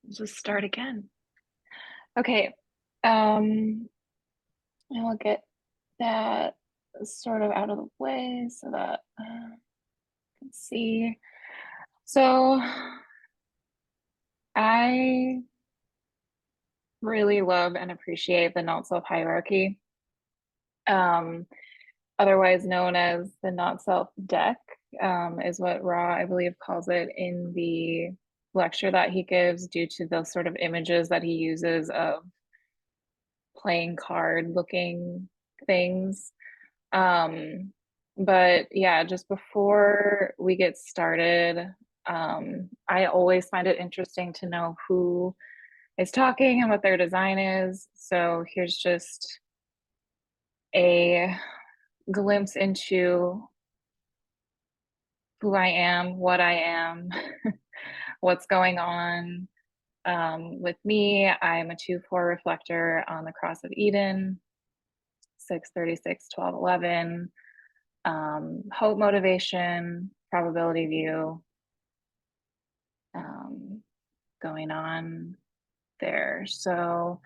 Just start again. Okay. Um, I'll get that sort of out of the way so that I can see. So I really love and appreciate the not self hierarchy, um, otherwise known as the not self deck, is what Ra, I believe, calls it in the lecture that he gives, due to those sort of images that he uses of playing card looking things. Um, but yeah, just before we get started, I always find it interesting to know who is talking and what their design is. So here's just a glimpse into who I am, what I am, what's going on. With me, I'm a 2-4 reflector on the Cross of Eden, 636, 12, 11. Hope, motivation, probability view, um, going on there. So,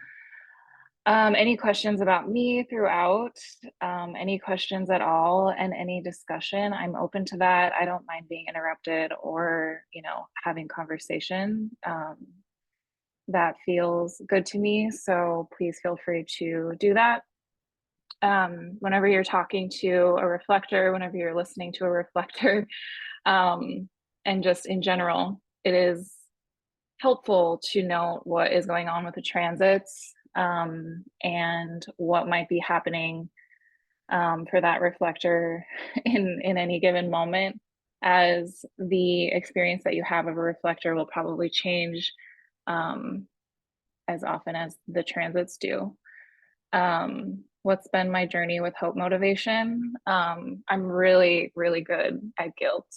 any questions about me throughout, any questions at all, and any discussion, I'm open to that. I don't mind being interrupted or, having conversation. That feels good to me. So please feel free to do that. Whenever you're talking to a reflector, whenever you're listening to a reflector, um, and just in general, it is helpful to know what is going on with the transits, and what might be happening, for that reflector in any given moment, as the experience that you have of a reflector will probably change, um, as often as the transits do. What's been my journey with hope motivation? I'm really, really good at guilt.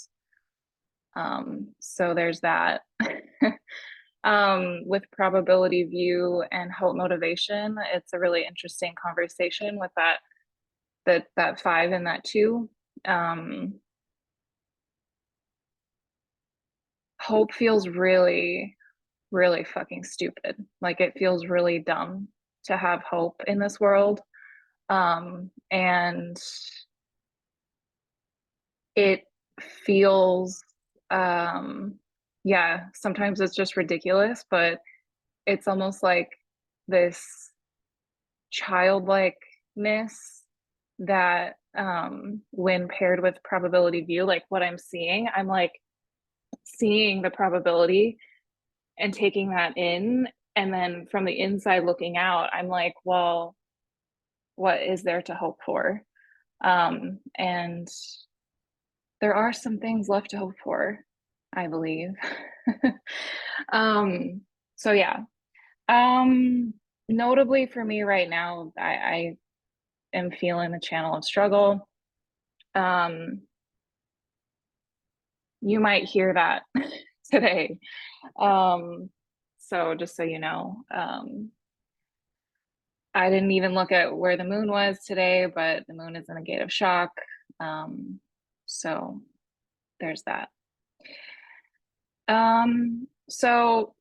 So there's that. With probability view and hope motivation, it's a really interesting conversation with that 5 and that 2. Hope feels really, really fucking stupid. Like, it feels really dumb to have hope in this world. And it feels, yeah, sometimes it's just ridiculous, but it's almost like this childlikeness that, when paired with probability view, like what I'm seeing, I'm like seeing the probability and taking that in, and then from the inside looking out, I'm like, well, what is there to hope for? And there are some things left to hope for, I believe. um so yeah. um Notably for me right now, I am feeling the channel of struggle. um you might hear that today. So just so you know, I didn't even look at where the moon was today, but the moon is in a gate of shock. So there's that. So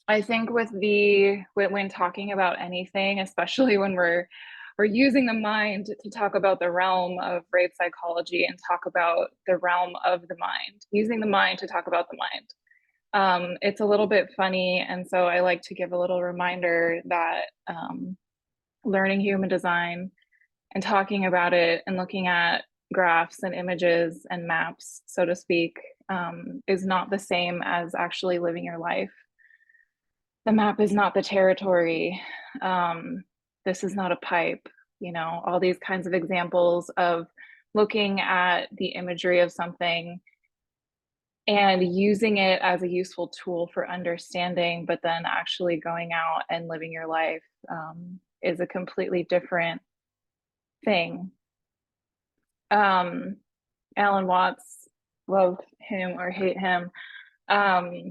I think when talking about anything, especially when we're using the mind to talk about the realm of rape psychology and talk about the realm of the mind, using the mind to talk about the mind. It's a little bit funny, and so I like to give a little reminder that, learning human design and talking about it and looking at graphs and images and maps, so to speak, is not the same as actually living your life. The map is not the territory. This is not a pipe, all these kinds of examples of looking at the imagery of something and using it as a useful tool for understanding, but then actually going out and living your life, is a completely different thing. Um, Alan Watts, love him or hate him. I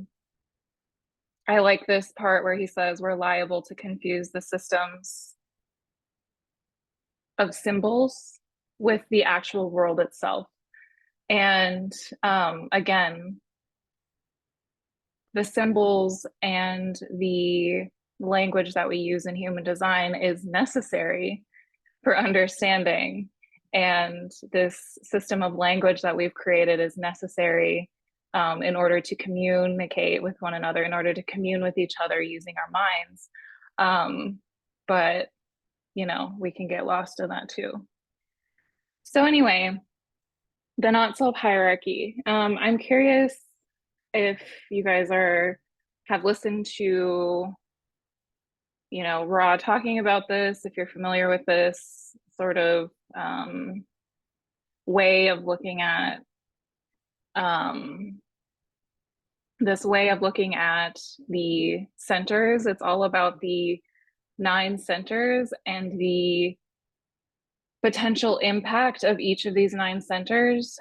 like this part where he says we're liable to confuse the systems of symbols with the actual world itself. And again, the symbols and the language that we use in human design is necessary for understanding. And this system of language that we've created is necessary in order to communicate with one another, in order to commune with each other using our minds. But, you know, we can get lost in that too. So, anyway, the not self hierarchy. I'm curious if you guys have listened to, you know, Ra talking about this, if you're familiar with this sort of way of looking at this way of looking at the centers. It's all about the 9 centers and the potential impact of each of these 9 centers,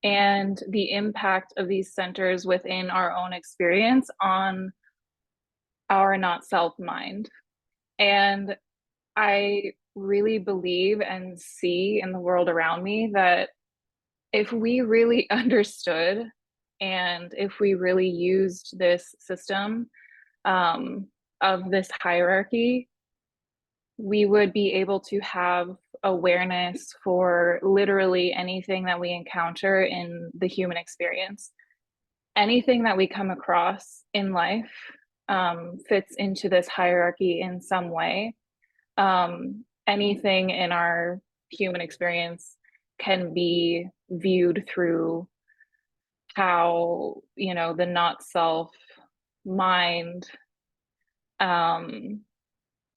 and the impact of these centers within our own experience on our not self mind. And I really believe and see in the world around me that if we really understood and if we really used this system of this hierarchy, we would be able to have awareness for literally anything that we encounter in the human experience. Anything that we come across in life fits into this hierarchy in some way. Anything in our human experience can be viewed through how, you know, the not self mind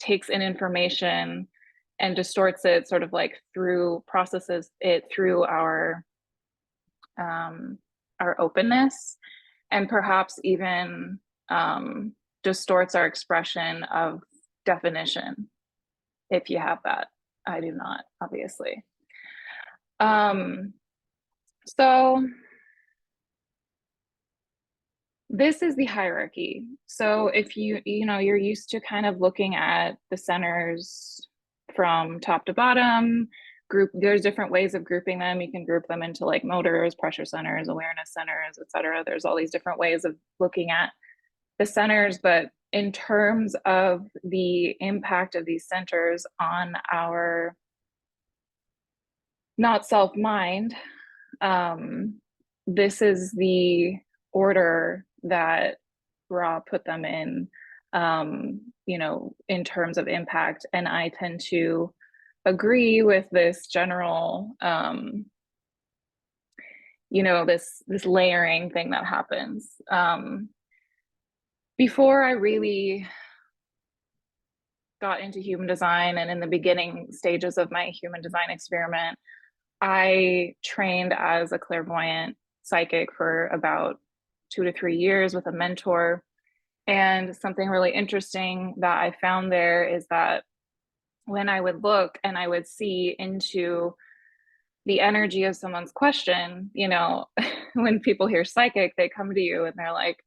takes in information and distorts it, sort of like processes it through our openness, and perhaps even distorts our expression of definition, if you have that. I do not, obviously. So this is the hierarchy. So if you're used to kind of looking at the centers from top to bottom, there's different ways of grouping them. You can group them into like motors, pressure centers, awareness centers, etc. There's all these different ways of looking at the centers, but in terms of the impact of these centers on our not self mind, this is the order that Ra put them in, you know, in terms of impact. And I tend to agree with this general, you know, this layering thing that happens. Before I really got into human design and in the beginning stages of my human design experiment, I trained as a clairvoyant psychic for about 2 to 3 years with a mentor. And something really interesting that I found there is that when I would look and I would see into the energy of someone's question, you know, when people hear psychic, they come to you and they're like,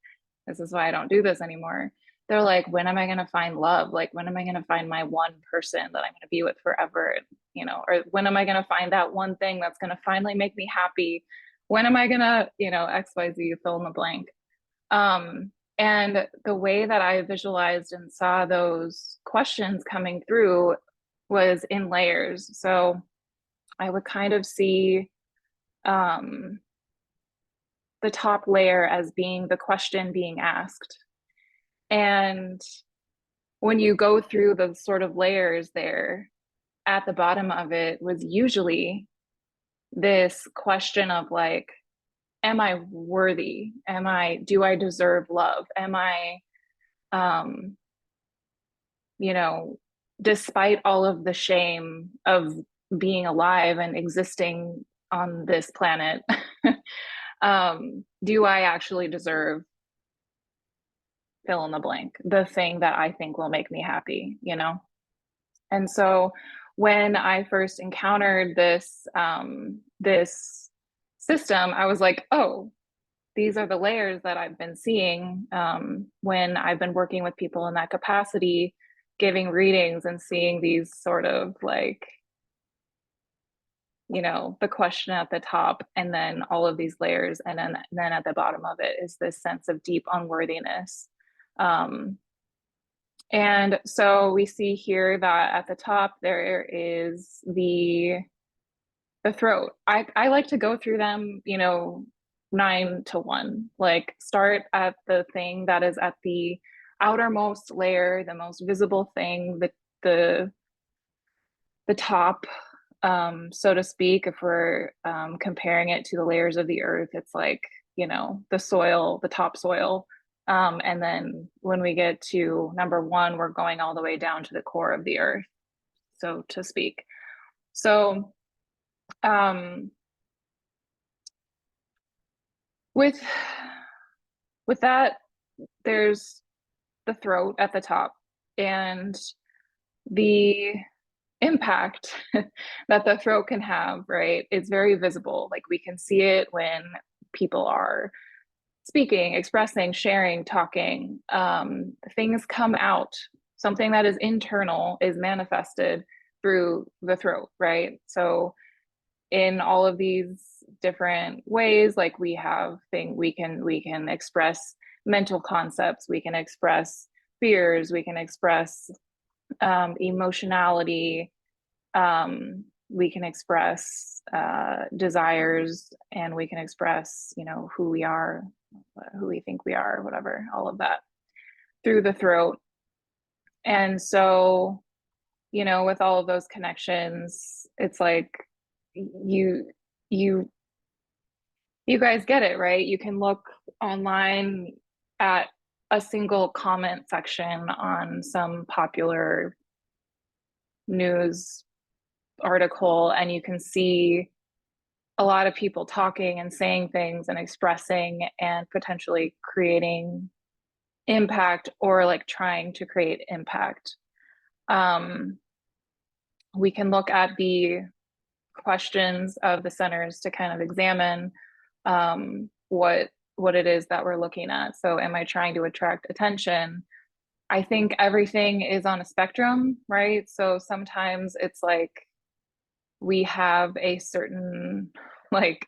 this is why I don't do this anymore. They're like, when am I going to find love? Like, when am I going to find my one person that I'm going to be with forever? You know, or when am I going to find that one thing that's going to finally make me happy? When am I going to, you know, XYZ, fill in the blank? And the way that I visualized and saw those questions coming through was in layers. So I would kind of see the top layer as being the question being asked. And when you go through the sort of layers there, at the bottom of it was usually this question of like, am I worthy? Do I deserve love? Am I, you know, despite all of the shame of being alive and existing on this planet, do I actually deserve fill in the blank, the thing that I think will make me happy, you know? And so when I first encountered this this system, I was like, oh, these are the layers that I've been seeing when I've been working with people in that capacity, giving readings and seeing these sort of like the question at the top, and then all of these layers, and then at the bottom of it is this sense of deep unworthiness. Um, and so we see here that at the top there is the throat. I like to go through them, 9 to 1. Like start at the thing that is at the outermost layer, the most visible thing, the the top, so to speak. If we're comparing it to the layers of the earth, it's like, the soil, the topsoil. And then when we get to number 1, we're going all the way down to the core of the earth, so to speak. So um, with with that, there's the throat at the top, and the impact that the throat can have, right? It's very visible. Like we can see it when people are speaking, expressing, sharing, talking. Things come out. Something that is internal is manifested through the throat, right? So in all of these different ways, like we can express mental concepts, we can express fears, we can express emotionality, we can express desires, and we can express, who we are, who we think we are, whatever, all of that through the throat. And so, with all of those connections, it's like you you you guys get it, right? You can look online at a single comment section on some popular news article, and you can see a lot of people talking and saying things and expressing and potentially creating impact, or like trying to create impact. Um, we can look at the questions of the centers to kind of examine what it is that we're looking at. So, am I trying to attract attention? I think everything is on a spectrum, right? So sometimes it's like we have a certain like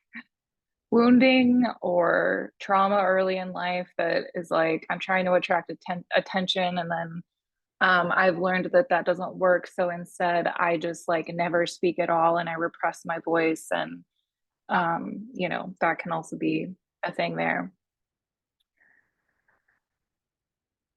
wounding or trauma early in life that is like, I'm trying to attract attention, and then I've learned that that doesn't work. So instead, I just like never speak at all, and I repress my voice, and that can also be a thing there.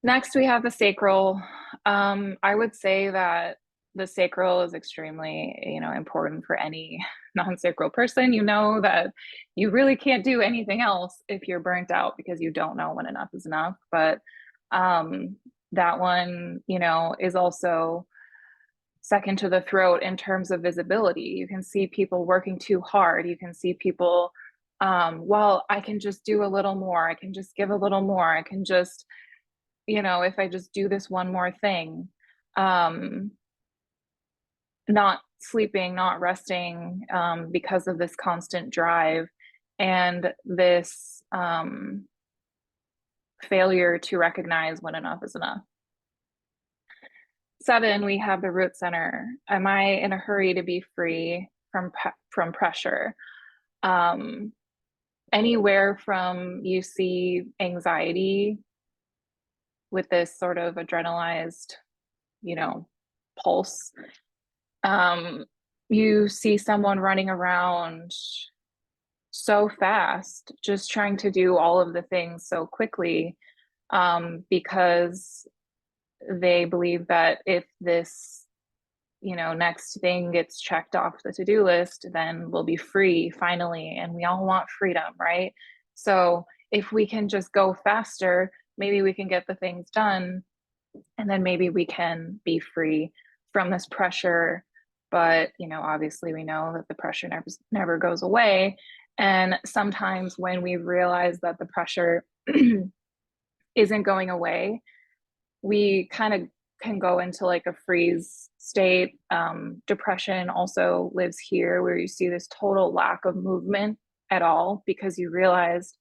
Next, we have the sacral. I would say that the sacral is extremely, important for any non-sacral person. You know that you really can't do anything else if you're burnt out because you don't know when enough is enough. But that one, is also second to the throat in terms of visibility. You can see people working too hard. You can see people, well, I can just do a little more. I can just give a little more. I can just, if I just do this one more thing, not sleeping, not resting, because of this constant drive and this failure to recognize when enough is enough. 7, we have the root center. Am I in a hurry to be free from pressure? Anywhere from you see anxiety with this sort of adrenalized, pulse. You see someone running around so fast, just trying to do all of the things so quickly, because they believe that if this, next thing gets checked off the to-do list, then we'll be free finally. And we all want freedom, right? So if we can just go faster, maybe we can get the things done, and then maybe we can be free from this pressure. But obviously we know that the pressure never goes away. And sometimes when we realize that the pressure isn't going away, we kind of can go into like a freeze state. Depression also lives here, where you see this total lack of movement at all, because you realized,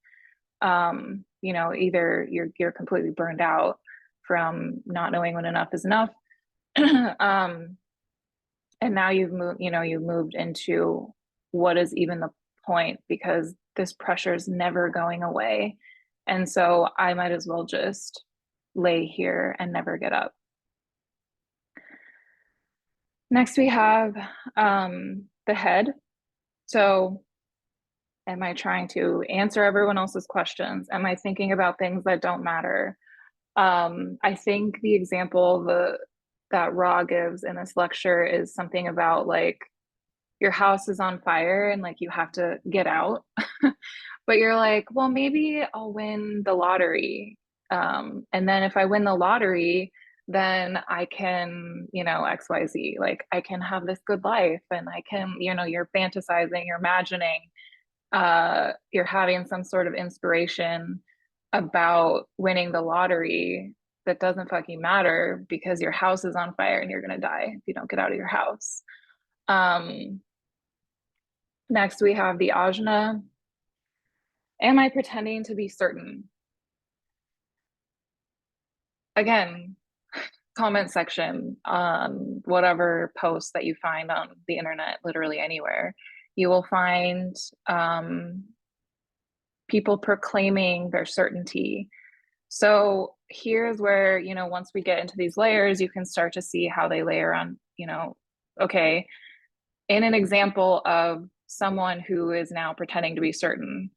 either you're completely burned out from not knowing when enough is enough, and now you've moved into what is even the point? Because this pressure is never going away. And so I might as well just lay here and never get up. Next, we have the head. So, am I trying to answer everyone else's questions? Am I thinking about things that don't matter? I think the example that Ra gives in this lecture is something about like your house is on fire and like you have to get out. But you're like, well, maybe I'll win the lottery. And then if I win the lottery, then I can, XYZ, like I can have this good life and I can, you're fantasizing, you're imagining, you're having some sort of inspiration about winning the lottery that doesn't fucking matter because your house is on fire and you're going to die if you don't get out of your house. Um, Next, we have the ajna. Am I pretending to be certain? Again, comment section on whatever post that you find on the internet, literally anywhere. You will find people proclaiming their certainty. So here's where, once we get into these layers, you can start to see how they layer on, okay, in an example of someone who is now pretending to be certain,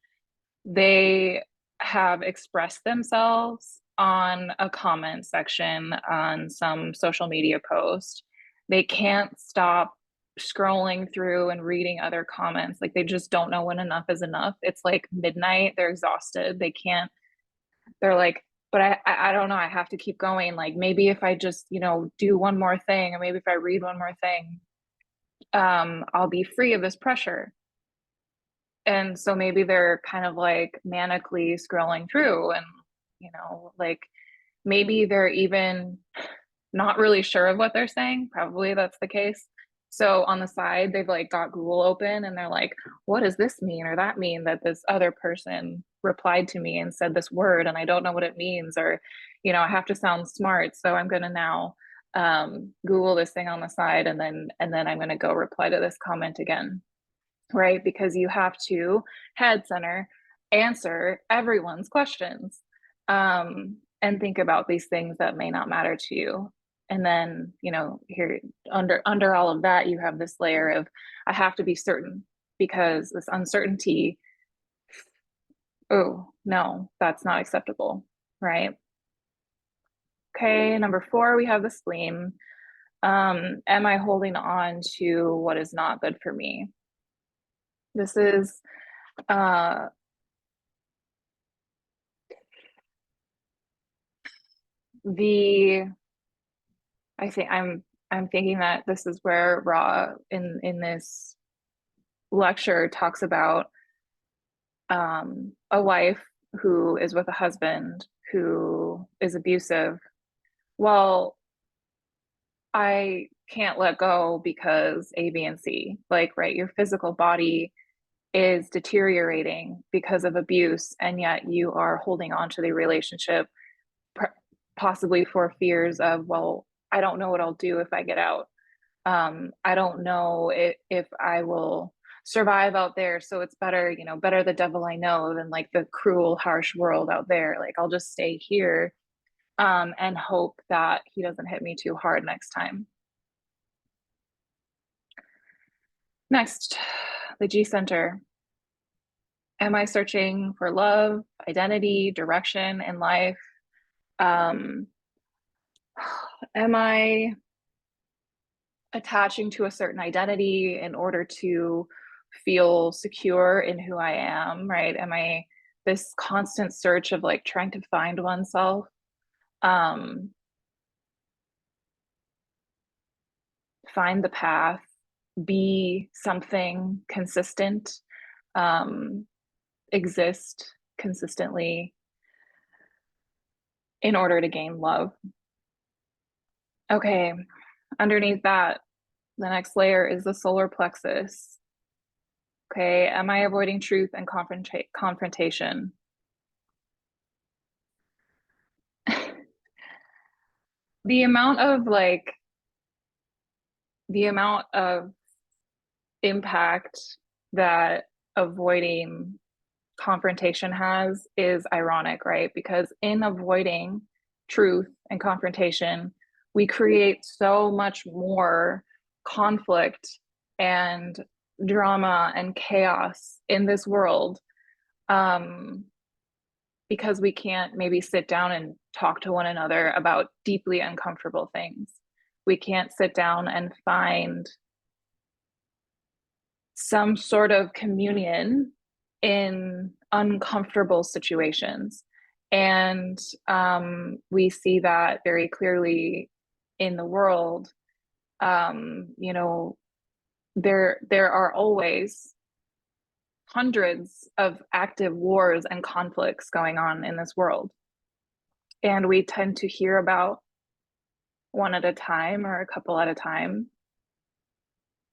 they have expressed themselves on a comment section on some social media post. They can't stop scrolling through and reading other comments. Like they just don't know when enough is enough. It's like midnight, they're exhausted. They can't, they're like, but I don't know, I have to keep going. Like maybe if I just, do one more thing, or maybe if I read one more thing, I'll be free of this pressure. And so maybe they're kind of like manically scrolling through and, like maybe they're even not really sure of what they're saying. Probably that's the case. So on the side, they've like got Google open and they're like, what does this mean or that mean that this other person replied to me and said this word and I don't know what it means? Or, I have to sound smart. So I'm going to now Google this thing on the side and then I'm going to go reply to this comment again, right? Because you have to head center answer everyone's questions, and think about these things that may not matter to you. And then, here under all of that, you have this layer of I have to be certain because this uncertainty, oh no, that's not acceptable, right? Okay, number 4, we have the spleen. Am I holding on to what is not good for me? This is uh the I think I'm thinking that this is where Ra in this lecture talks about a wife who is with a husband who is abusive. Well, I can't let go because A, B, and C. Like, right, your physical body is deteriorating because of abuse, and yet you are holding on to the relationship, possibly for fears of, well, I don't know what I'll do if I get out. I don't know if I will survive out there. So it's better, better the devil I know than like the cruel, harsh world out there. Like I'll just stay here, and hope that he doesn't hit me too hard next time. Next, the G center. Am I searching for love, identity, direction in life? Um, am I attaching to a certain identity in order to feel secure in who I am, right? Am I this constant search of like trying to find oneself? Um, find the path, be something consistent, um, exist consistently in order to gain love. Okay, underneath that, the next layer is the solar plexus. Okay, am I avoiding truth and confrontation? The amount of the amount of impact that avoiding confrontation has is ironic, right? Because in avoiding truth and confrontation, we create so much more conflict and drama and chaos in this world, um, because we can't maybe sit down and talk to one another about deeply uncomfortable things. We can't sit down and find some sort of communion in uncomfortable situations. And we see that very clearly in the world. You know, there are always hundreds of active wars and conflicts going on in this world. And we tend to hear about one at a time or a couple at a time.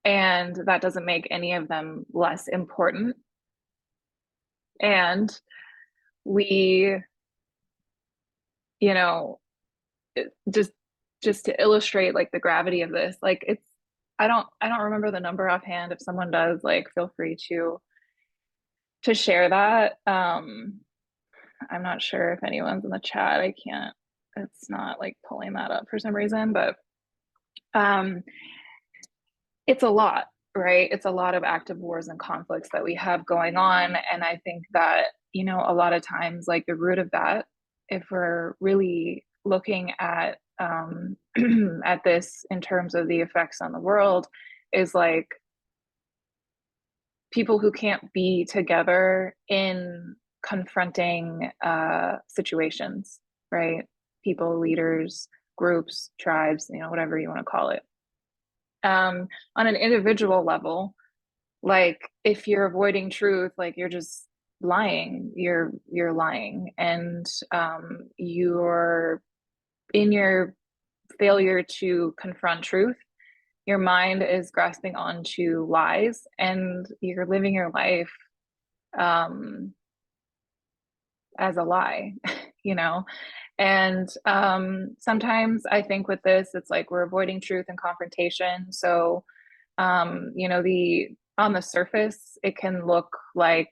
And that doesn't make any of them less important. And we, you know, just to illustrate like the gravity of this, like it's, I don't remember the number offhand. If someone does, like feel free to share that. I'm not sure if anyone's in the chat. I can't, it's not like pulling that up for some reason, but um it's a lot, right? It's a lot of active wars and conflicts that we have going on. And I think that, you know, a lot of times, like the root of that, if we're really looking at this in terms of the effects on the world, is like people who can't be together in confronting situations, right? People, leaders, groups, tribes, you know, whatever you want to call it. On an individual level, like if you're avoiding truth, like you're just lying, you're lying, and you're in your failure to confront truth, your mind is grasping onto lies, and you're living your life um as a lie, you know. And sometimes I think with this, it's like we're avoiding truth and confrontation. So you know, the on the surface, it can look like,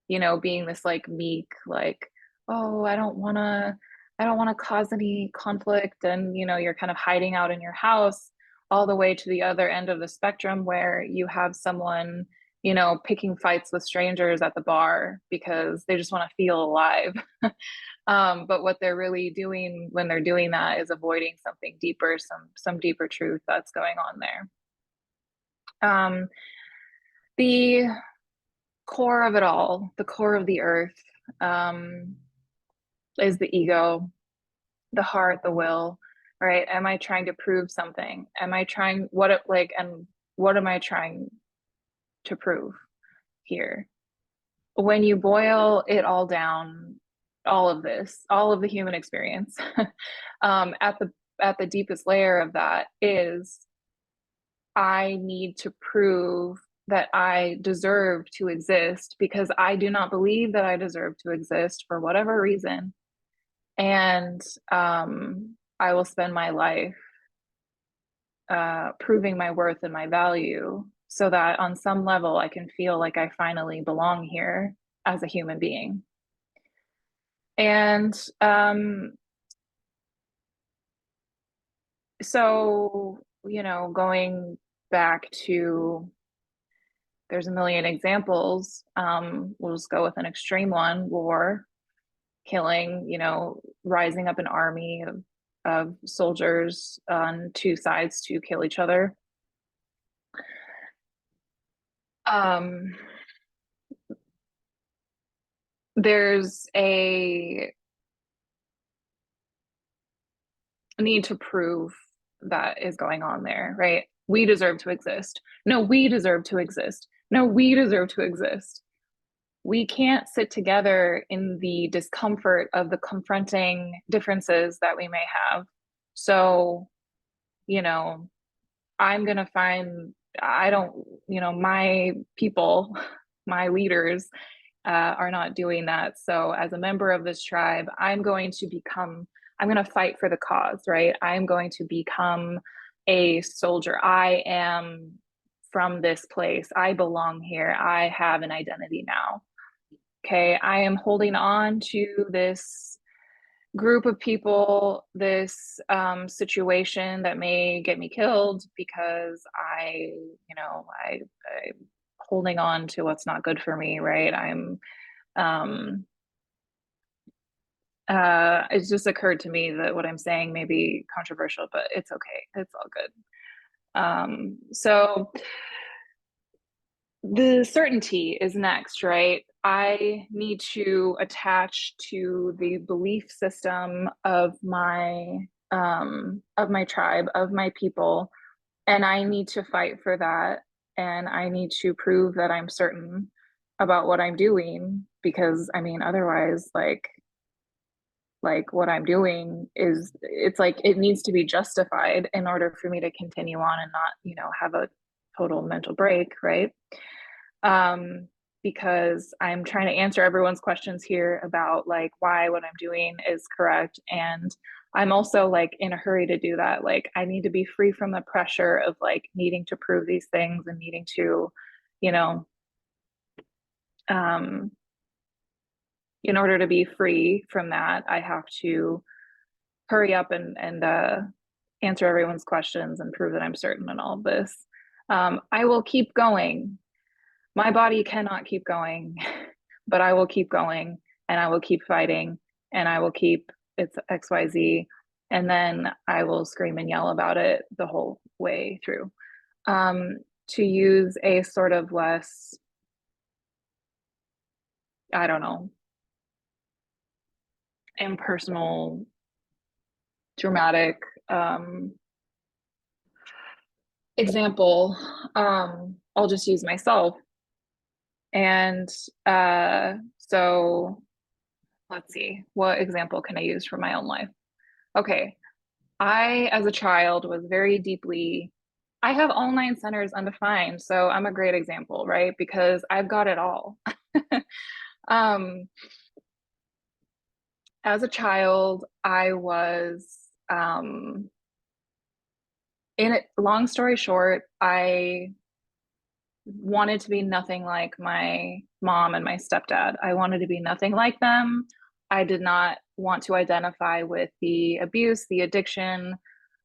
you know, being this like meek, like, oh, I don't want to cause any conflict. And, you know, you're kind of hiding out in your house, all the way to the other end of the spectrum where you have someone, you know, picking fights with strangers at the bar because they just want to feel alive. But what they're really doing when they're doing that is avoiding something deeper, some deeper truth that's going on there. The core of it all, the core of the earth, um, is the ego, the heart, the will, right? Am I trying to prove something? Am I trying what it like, and what am I trying to prove here? When you boil it all down, all of this, all of the human experience, at the deepest layer of that is I need to prove that I deserve to exist because I do not believe that I deserve to exist for whatever reason. And I will spend my life proving my worth and my value so that on some level I can feel like I finally belong here as a human being. And so, you know, going back to, there's a million examples. We'll just go with an extreme one: war, killing, you know, rising up an army of soldiers on two sides to kill each other. Um, there's a need to prove that is going on there, right? We deserve to exist. No, we deserve to exist. No, we deserve to exist. We can't sit together in the discomfort of the confronting differences that we may have. So, you know, I'm going to find, I don't, you know, my people, my leaders are not doing that. So, as a member of this tribe, I'm going to become, I'm going to fight for the cause, right? I'm going to become a soldier. I am from this place. I belong here. I have an identity now. Okay, I am holding on to this group of people, this situation that may get me killed because I'm holding on to what's not good for me, right? Um, it's just occurred to me that what I'm saying may be controversial, but it's okay. It's all good. So the certainty is next, right? I need to attach to the belief system of my tribe, of my people, and I need to fight for that. And I need to prove that I'm certain about what I'm doing because I mean, otherwise, like what I'm doing is it's like it needs to be justified in order for me to continue on and not, have a total mental break, right? um, because I'm trying to answer everyone's questions here about like why what I'm doing is correct. And I'm also like in a hurry to do that. Like I need to be free from the pressure of like needing to prove these things and needing to, you know, um, in order to be free from that, I have to hurry up and answer everyone's questions and prove that I'm certain in all of this. I will keep going. My body cannot keep going, but I will keep going and I will keep fighting and I will keep it's XYZ. And then I will scream and yell about it the whole way through. To use a sort of less, I don't know, impersonal, dramatic example, I'll just use myself. And so let's see, what example can I use from my own life? Okay, I, as a child, was very deeply, I have all nine centers undefined. So I'm a great example, right? Because I've got it all. um, as a child, I was, in it, long story short, I wanted to be nothing like my mom and my stepdad. I wanted to be nothing like them. I did not want to identify with the abuse, the addiction,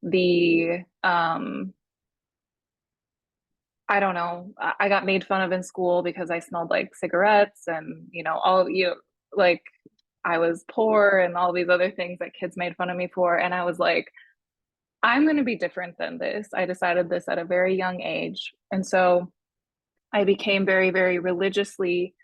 the I don't know. I got made fun of in school because I smelled like cigarettes and, all like I was poor and all these other things that kids made fun of me for. And I was like, I'm going to be different than this. I decided this at a very young age. And so I became very, very religiously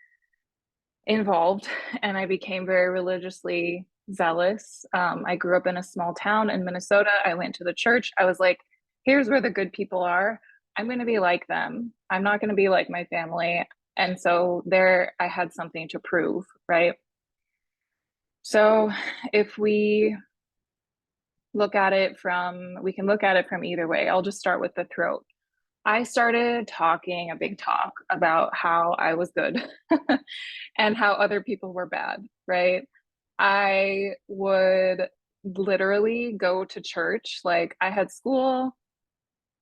involved and I became very religiously zealous. I grew up in a small town in Minnesota. I went to the church. I was like, here's where the good people are. I'm going to be like them. I'm not going to be like my family. And so there I had something to prove, right? So if we can look at it from either way. I'll just start with the throat. I started talking a big talk about how I was good and how other people were bad, right? I would literally go to church. Like I had school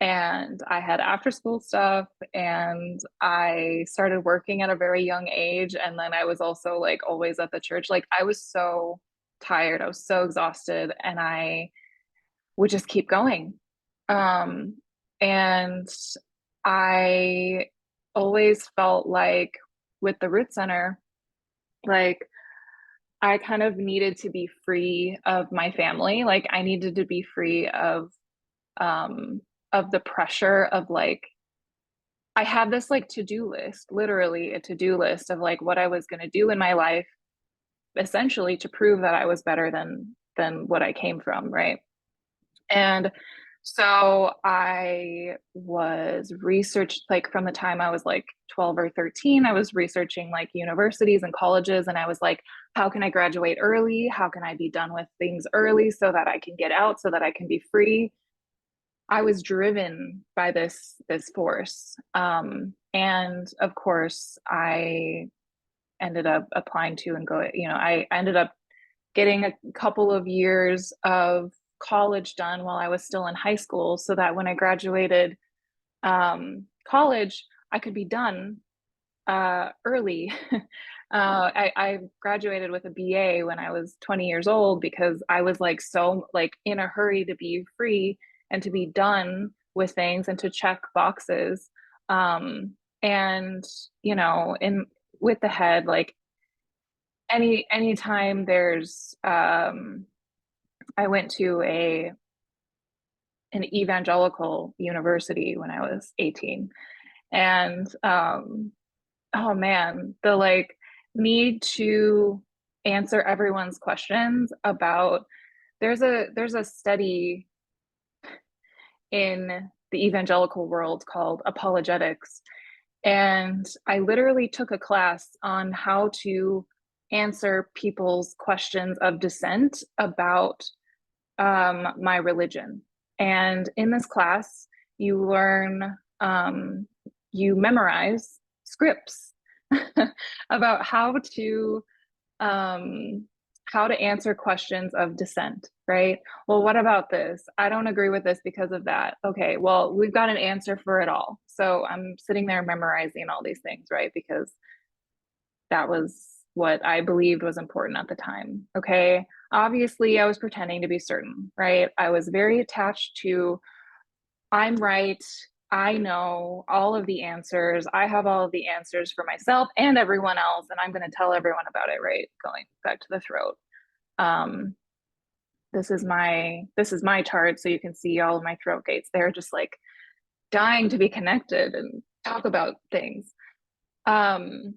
and I had after school stuff and I started working at a very young age. And then I was also like always at the church. Like I was so tired, I was so exhausted, and I would just keep going. Um, and I always felt like with the Root Center, like I kind of needed to be free of my family. Like I needed to be free of the pressure of like I had this like to-do list, literally a to-do list of like what I was going to do in my life, essentially to prove that I was better than what I came from, right? And so I was researched like from the time I was like 12 or 13, I was researching like universities and colleges. And I was like, how can I graduate early? How can I be done with things early so that I can get out, so that I can be free? I was driven by this force. And of course, I ended up applying to and go, I ended up getting a couple of years of college done while I was still in high school so that when I graduated, college, I could be done early. I graduated with a BA when I was 20 years old because I was like so like in a hurry to be free and to be done with things and to check boxes. And you know, in with the head, like anytime there's I went to a an evangelical university when I was 18. And oh man, the like need to answer everyone's questions about there's a study in the evangelical world called apologetics. And I literally took a class on how to answer people's questions of dissent about my religion. And in this class, you learn, you memorize scripts about um, how to answer questions of dissent, right? Well, what about this? I don't agree with this because of that. Okay, well, we've got an answer for it all. So I'm sitting there memorizing all these things, right? Because that was what I believed was important at the time. Okay. Obviously, I was pretending to be certain, right? I was very attached to, I'm right. I know all of the answers. I have all of the answers for myself and everyone else, and I'm going to tell everyone about it, right? Going back to the throat. Um, this is my chart, so you can see all of my throat gates. They're just like dying to be connected and talk about things. Um,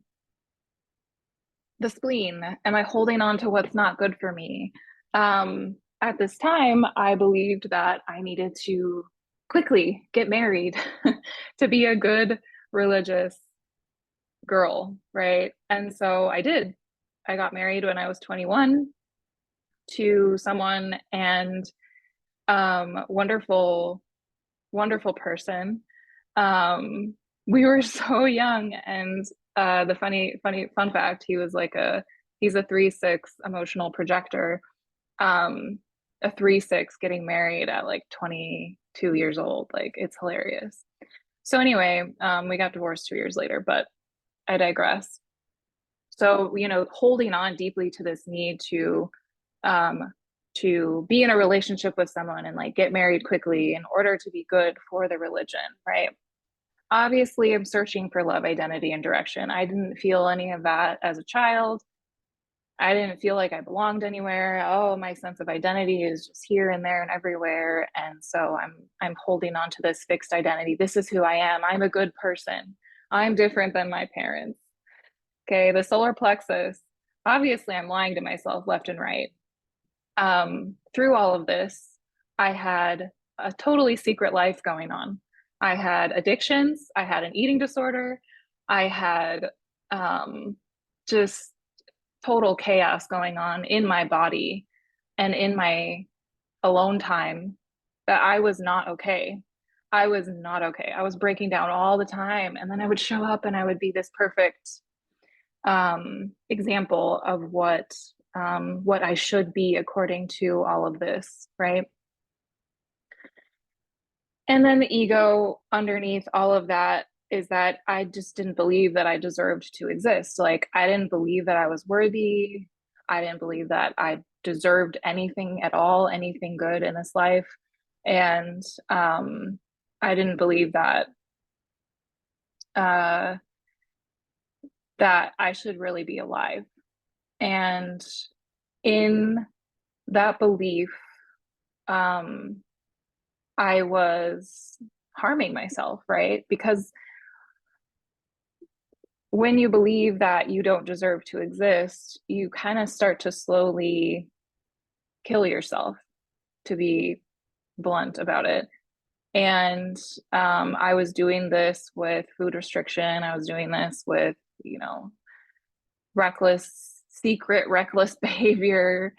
the spleen. Am I holding on to what's not good for me? At this time, I believed that I needed to quickly get married to be a good religious girl, right? And so I did. I got married when I was 21 to someone, and wonderful, wonderful person. Um, we were so young, and the funny fun fact, he's a 3/6 emotional projector. A 3/6 getting married at like 22 years old, like it's hilarious. So anyway, we got divorced 2 years later, but I digress. So you know, holding on deeply to this need um, to be in a relationship with someone and like get married quickly in order to be good for the religion, right? Obviously, I'm searching for love, identity, and direction. I didn't feel any of that as a child. I didn't feel like I belonged anywhere. Oh, my sense of identity is just here and there and everywhere. And so I'm holding on to this fixed identity. This is who I am. I'm a good person. I'm different than my parents. Okay, the solar plexus. Obviously, I'm lying to myself left and right. Through all of this, I had a totally secret life going on. I had addictions, I had an eating disorder, I had just total chaos going on in my body and in my alone time, that I was not okay. I was not okay. I was breaking down all the time. And then I would show up and I would be this perfect example of what I should be according to all of this, right? And then the ego underneath all of that is that I just didn't believe that I deserved to exist. Like, I didn't believe that I was worthy. I didn't believe that I deserved anything at all, anything good in this life. And I didn't believe uh, that I should really be alive. And in that belief, um, I was harming myself, right? Because when you believe that you don't deserve to exist, you kind of start to slowly kill yourself, to be blunt about it. And I was doing this with food restriction. I was doing this with, you know, secret reckless behavior.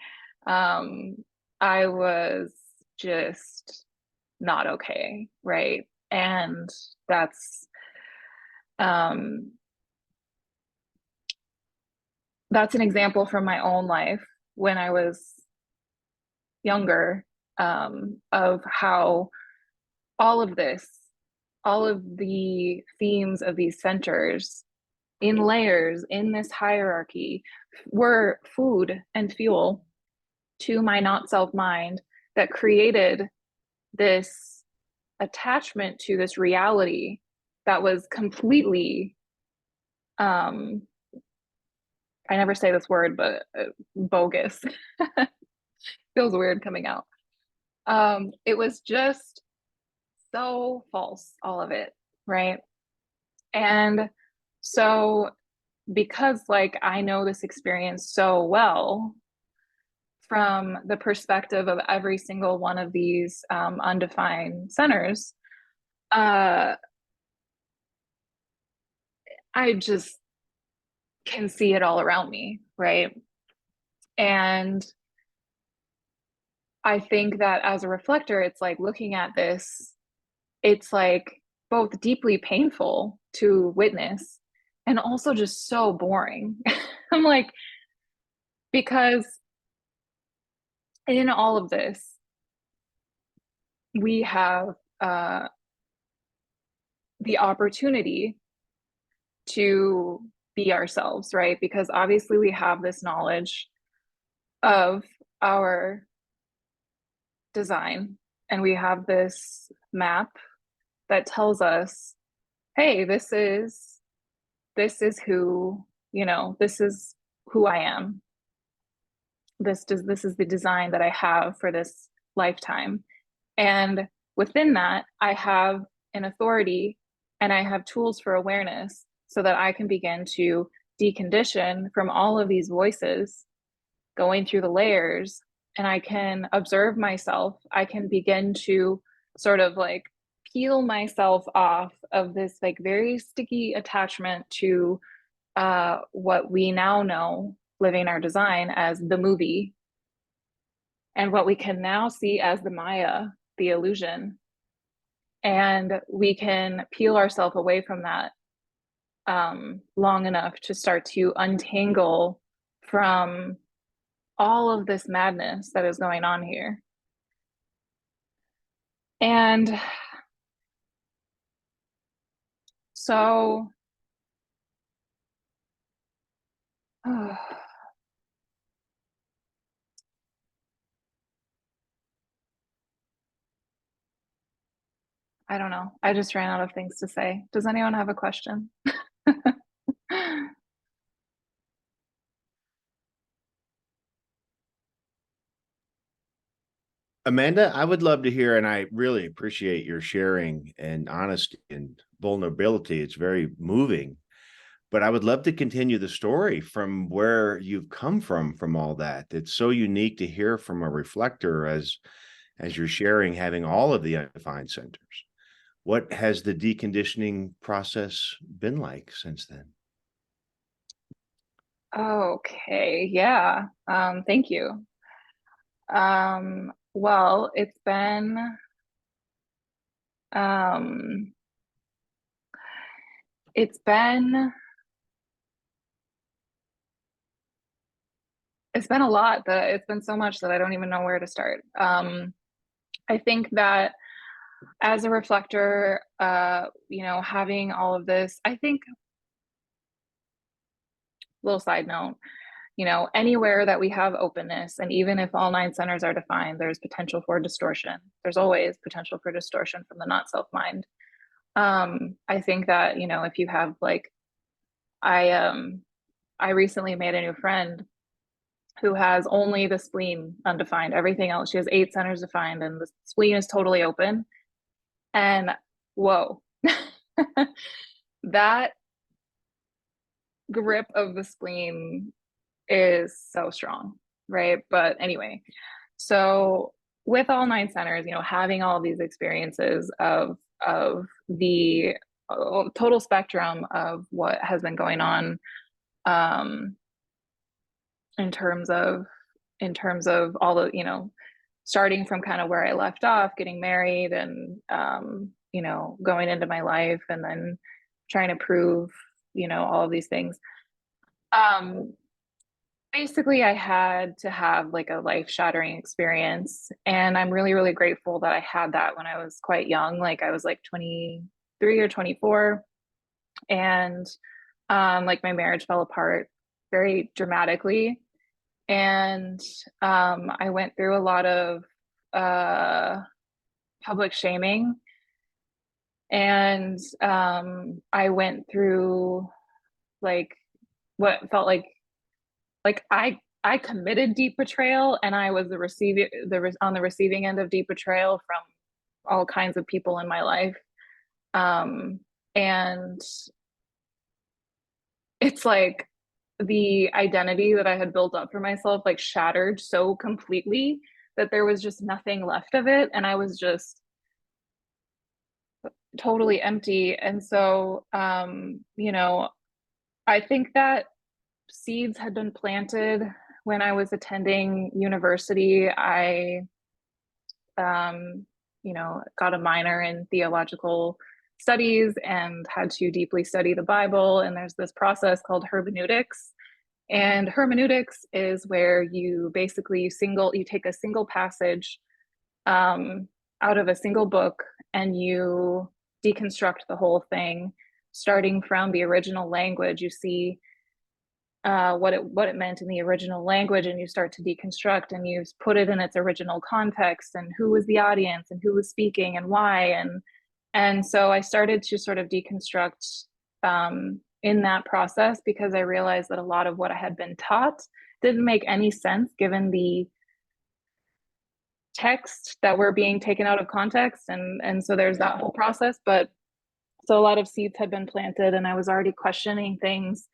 Um, I was just not okay, right? And that's um, that's an example from my own life when I was younger, of how all of this all of the themes of these centers in layers in this hierarchy were food and fuel to my not self mind that created this attachment to this reality that was completely um I never say this word, but bogus. Feels weird coming out. It was just so false, all of it, right? And so because like I know this experience so well from the perspective of every single one of these undefined centers, uh, I just can see it all around me, right? And I think that as a reflector, it's like looking at this, it's like both deeply painful to witness and also just so boring. I'm like, because in all of this, we have the opportunity to be ourselves, right? Because obviously we have this knowledge of our design and we have this map that tells us, hey, this is who, this is who I am. This is the design that I have for this lifetime. And within that, I have an authority and I have tools for awareness so that I can begin to decondition from all of these voices going through the layers, and I can observe myself. I can begin to sort of like peel myself off of this like very sticky attachment to what we now know living our design as the movie and what we can now see as the Maya, the illusion. And we can peel ourselves away from that long enough to start to untangle from all of this madness that is going on here. And so, I don't know. I just ran out of things to say. Does anyone have a question? Amanda, I would love to hear, and I really appreciate your sharing and honesty and vulnerability. It's very moving, but I would love to continue the story from where you've come from all that. It's so unique to hear from a reflector as you're sharing, having all of the undefined centers. What has the deconditioning process been like since then? Okay, yeah. Thank you. Well, um it's been it's been a lot that it's been so much that I don't even know where to start. I think that as a reflector, having all of this, I think, little side note, anywhere that we have openness, and even if all nine centers are defined, there's potential for distortion. There's always potential for distortion from the not self mind. I think that, if you have like, I recently made a new friend who has only the spleen undefined, everything else. She has 8 centers defined, and the spleen is totally open. And whoa, that grip of the spleen is so strong, right? But anyway, so with all 9 centers, having all of these experiences of the total spectrum of what has been going on, um, in terms of all the starting from kind of where I left off, getting married, and going into my life, and then trying to prove all of these things. Um, Basically, I had to have like a life shattering experience. And I'm really, really grateful that I had that when I was quite young. Like I was like 20, 23 or 24. And like my marriage fell apart very dramatically. And I went through a lot of uh, public shaming. And I went through like what felt like I committed deep betrayal, and I was on the receiving end of deep betrayal from all kinds of people in my life. And it's like the identity that I had built up for myself like shattered so completely that there was just nothing left of it, and I was just totally empty. And so I think that seeds had been planted when I was attending university. I got a minor in theological studies and had to deeply study the Bible. And there's this process called hermeneutics. And hermeneutics is where you basically you take a single passage out of a single book and you deconstruct the whole thing, starting from the original language. You see what it meant in the original language, and you start to deconstruct and you put it in its original context and who was the audience and who was speaking and why. And so I started to sort of deconstruct in that process, because I realized that a lot of what I had been taught didn't make any sense given the text that were being taken out of context. And so there's that whole process. But so a lot of seeds had been planted and I was already questioning things.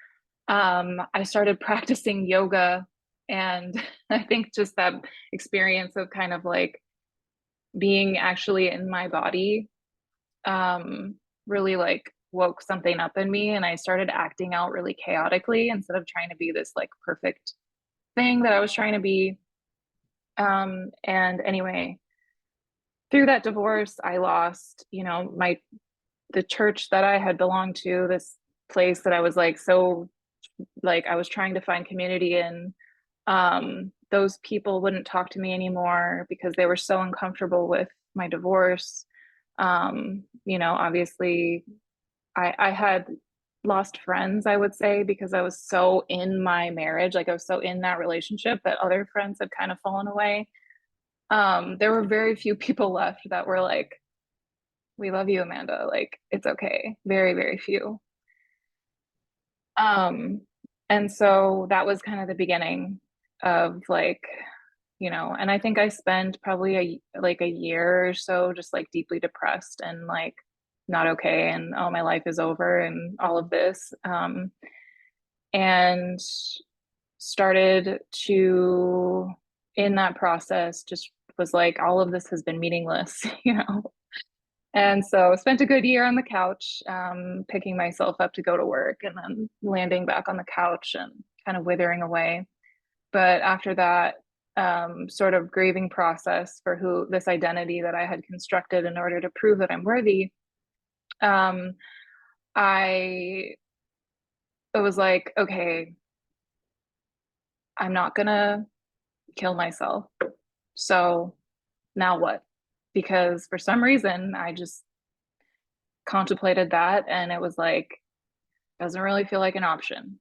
I started practicing yoga, and I think just that experience of kind of like being actually in my body really like woke something up in me, and I started acting out really chaotically instead of trying to be this like perfect thing that I was trying to be. And anyway, through that divorce, I lost, the church that I had belonged to, this place that I was like so like I was trying to find community in. Those people wouldn't talk to me anymore because they were so uncomfortable with my divorce. Obviously I had lost friends, I would say, because I was so in my marriage, like I was so in that relationship that other friends had kind of fallen away. There were very few people left that were like, we love you, Amanda. Like, it's okay. Very, very few. Um, and so that was kind of the beginning of like, and I think I spent probably a year or so just like deeply depressed and like not okay, and oh, my life is over and all of this. And started to, in that process, just was like, all of this has been meaningless, And so I spent a good year on the couch, picking myself up to go to work and then landing back on the couch and kind of withering away. But after that sort of grieving process for who this identity that I had constructed in order to prove that I'm worthy, um, I it was like, okay, I'm not gonna kill myself. So now what? Because for some reason I just contemplated that and it was like, doesn't really feel like an option.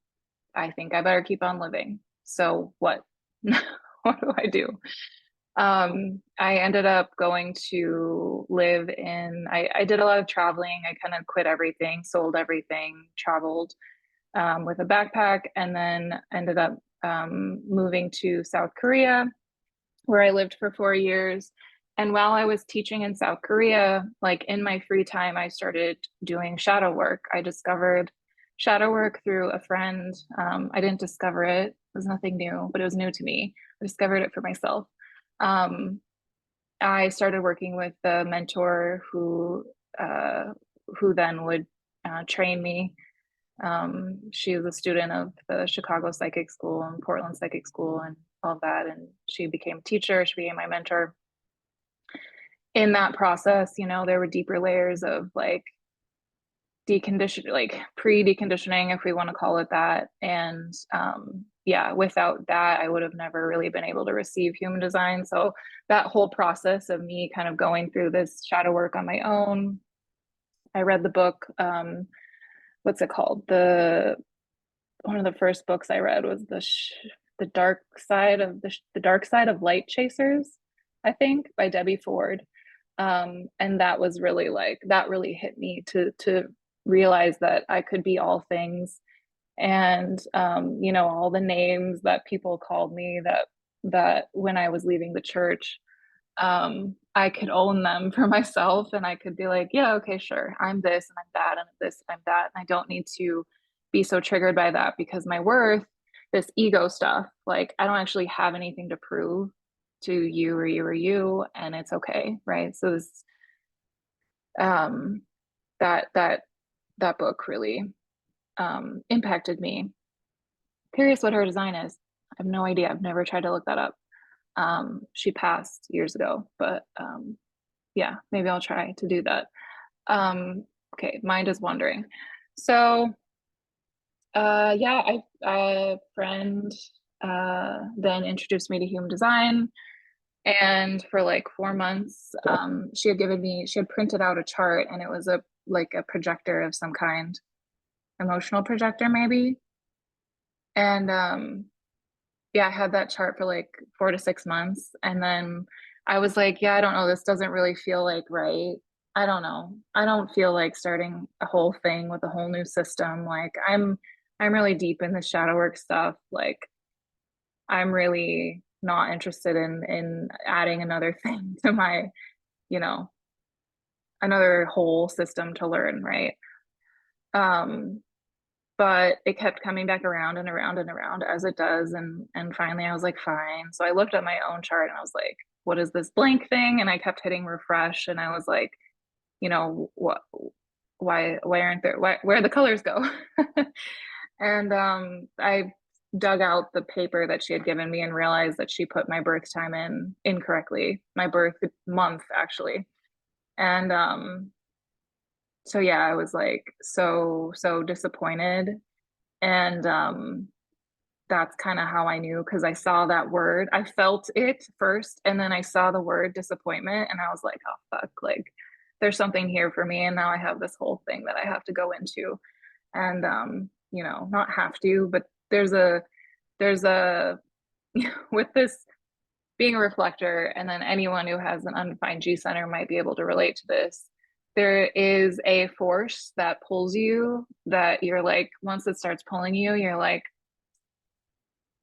I think I better keep on living. So what? What do I do? I ended up going to live I did a lot of traveling. I kind of quit everything, sold everything, traveled with a backpack, and then ended up moving to South Korea, where I lived for 4 years. And while I was teaching in South Korea, like in my free time, I started doing shadow work. I discovered shadow work through a friend. I didn't discover it, it was nothing new, but it was new to me. I discovered it for myself. Um, I started working with the mentor who then would train me. She was a student of the Chicago Psychic School and Portland Psychic School and all of that, and she became a teacher. She became my mentor. In that process, there were deeper layers of like decondition, like pre-deconditioning, if we want to call it that. And yeah, without that, I would have never really been able to receive human design. So that whole process of me kind of going through this shadow work on my own, I read the book, what's it called? The one of the first books I read was the dark side of the dark side of light chasers, I think, by Debbie Ford. And that was really like that really hit me to realize that I could be all things. And you know, all the names that people called me, that when I was leaving the church, I could own them for myself, and I could be like, yeah, okay, sure, I'm this and I'm that and this and I'm that. And I don't need to be so triggered by that because my worth, this ego stuff, like I don't actually have anything to prove to you or you or you, and it's okay, right? So this, um, that that book really impacted me. Curious what her design is. I have no idea. I've never tried to look that up. She passed years ago, but yeah, maybe I'll try to do that. Okay, mind is wandering. So, yeah, a friend then introduced me to human design, and for like 4 months, she had printed out a chart, and it was a like a projector of some kind, emotional projector maybe, and yeah, I had that chart for like 4 to 6 months. And then I was like, yeah, I don't know. This doesn't really feel like right. I don't know. I don't feel like starting a whole thing with a whole new system. Like I'm really deep in the shadow work stuff. Like I'm really not interested in adding another thing to my, you know, another whole system to learn, right? Um, but it kept coming back around and around and around as it does, and finally I was like fine. So I looked at my own chart and I was like, what is this blank thing? And I kept hitting refresh, and I was like, you know, what, why aren't there, where the colors go? And I dug out the paper that she had given me and realized that she put my birth time in incorrectly, my birth month actually. And so yeah, I was like so disappointed. And that's kind of how I knew, because I saw that word. I felt it first, and then I saw the word disappointment, and I was like, oh, fuck, like there's something here for me. And now I have this whole thing that I have to go into. And, you know, not have to, but there's a, with this being a reflector, and then anyone who has an undefined G center might be able to relate to this. There is a force that pulls you that you're like, once it starts pulling you, you're like,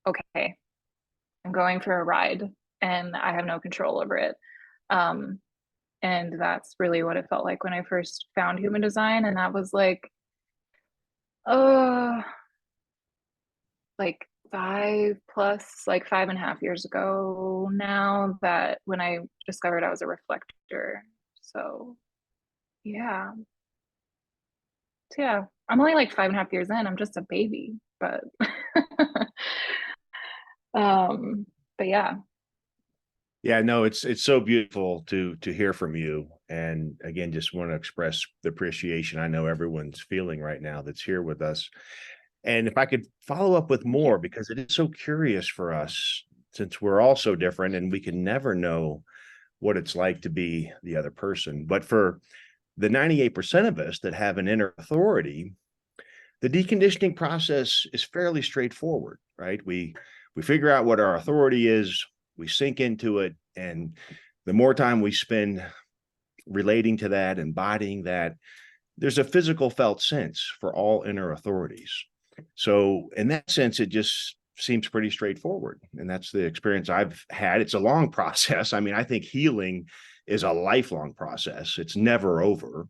okay, I'm going for a ride and I have no control over it. Um, and that's really what it felt like when I first found human design. And that was oh, like like 5.5 years ago now, that when I discovered I was a reflector. So yeah. So yeah. I'm only like 5.5 years in. I'm just a baby, but um, but yeah. Yeah, no, it's so beautiful to hear from you. And again, just want to express the appreciation I know everyone's feeling right now that's here with us. And if I could follow up with Thank you. more, because it is so curious for us, since we're all so different and we can never know what it's like to be the other person. But for the 98% of us that have an inner authority, the deconditioning process is fairly straightforward, right? We figure out what our authority is, we sink into it, and the more time we spend relating to that, embodying that, there's a physical felt sense for all inner authorities. So in that sense, it just seems pretty straightforward. And that's the experience I've had. It's a long process. I mean, I think healing is a lifelong process. It's never over.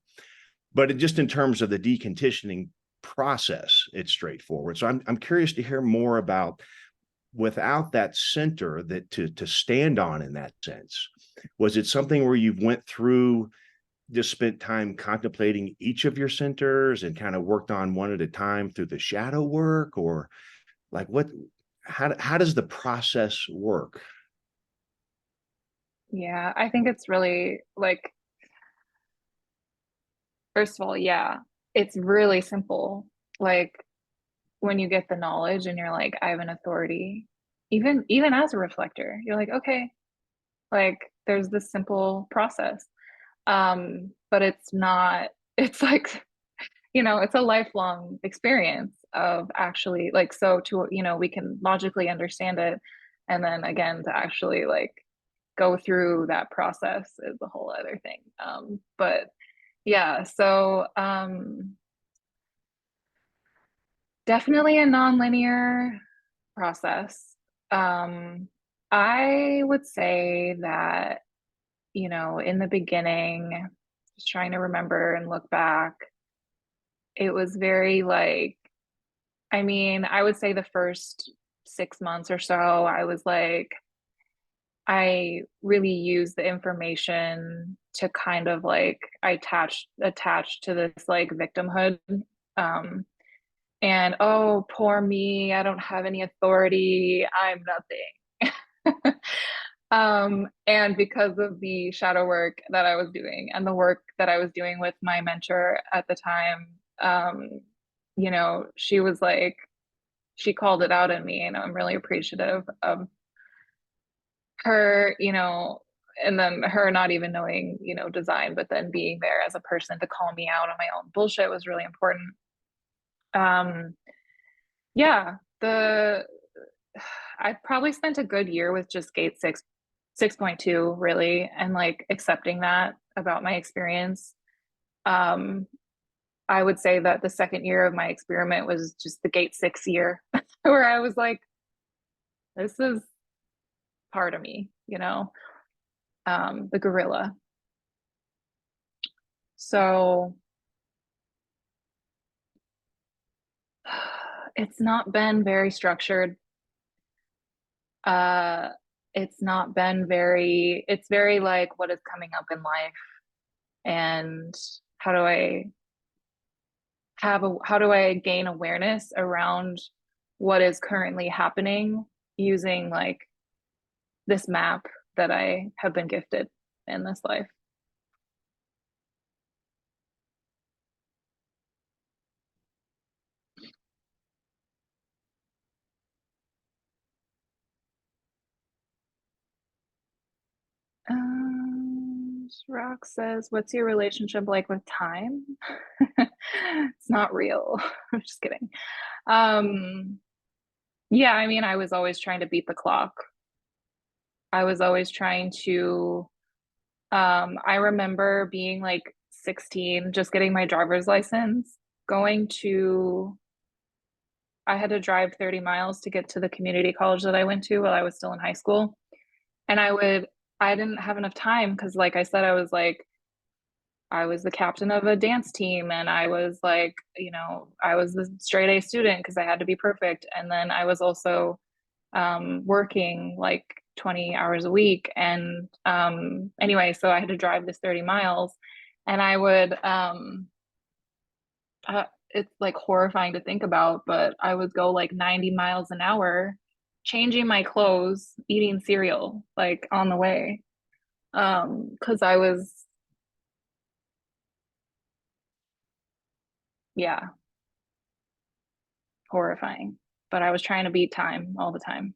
But just in terms of the deconditioning process, it's straightforward. So I'm curious to hear more about, without that center that to stand on in that sense. Was it something where you went through, just spent time contemplating each of your centers and kind of worked on one at a time through the shadow work, or like what, how does the process work? Yeah, I think it's really like, first of all, yeah, it's really simple. Like when you get the knowledge and you're like, I have an authority, even as a reflector, you're like, okay, like there's this simple process. But it's not. it's like, it's a lifelong experience of actually like, so to, we can logically understand it. And then again, to actually like go through that process is a whole other thing. But yeah, so definitely a nonlinear process. Um, I would say that, in the beginning, just trying to remember and look back, it was very like, I mean, I would say the first 6 months or so, I was like, I really used the information to kind of like I attached to this like victimhood. Um, and oh, poor me, I don't have any authority, I'm nothing. And because of the shadow work that I was doing and the work that I was doing with my mentor at the time, she was like, she called it out in me, and I'm really appreciative of her, and then her not even knowing, design, but then being there as a person to call me out on my own bullshit was really important. Um, yeah, the I probably spent a good year with just gate 6.2 really, and like accepting that about my experience. Um, I would say that the second year of my experiment was just the gate 6 year, where I was like, this is part of me, the gorilla. So it's not been very structured. Uh, it's not been very, it's very like what is coming up in life, and how do I how do I gain awareness around what is currently happening using like this map that I have been gifted in this life. Rock says, "What's your relationship like with time?" It's not real. I'm just kidding. Um, yeah, I mean, I was always trying to beat the clock. I was always trying to, I remember being like 16, just getting my driver's license, going to, I had to drive 30 miles to get to the community college that I went to while I was still in high school. And I didn't have enough time because, like I said, I was the captain of a dance team, and I was like, I was the straight A student because I had to be perfect. And then I was also working like 20 hours a week. And anyway, so I had to drive this 30 miles, and I would, it's like horrifying to think about, but I would go like 90 miles an hour, changing my clothes, eating cereal, like on the way. Because I was, yeah, horrifying. But I was trying to beat time all the time.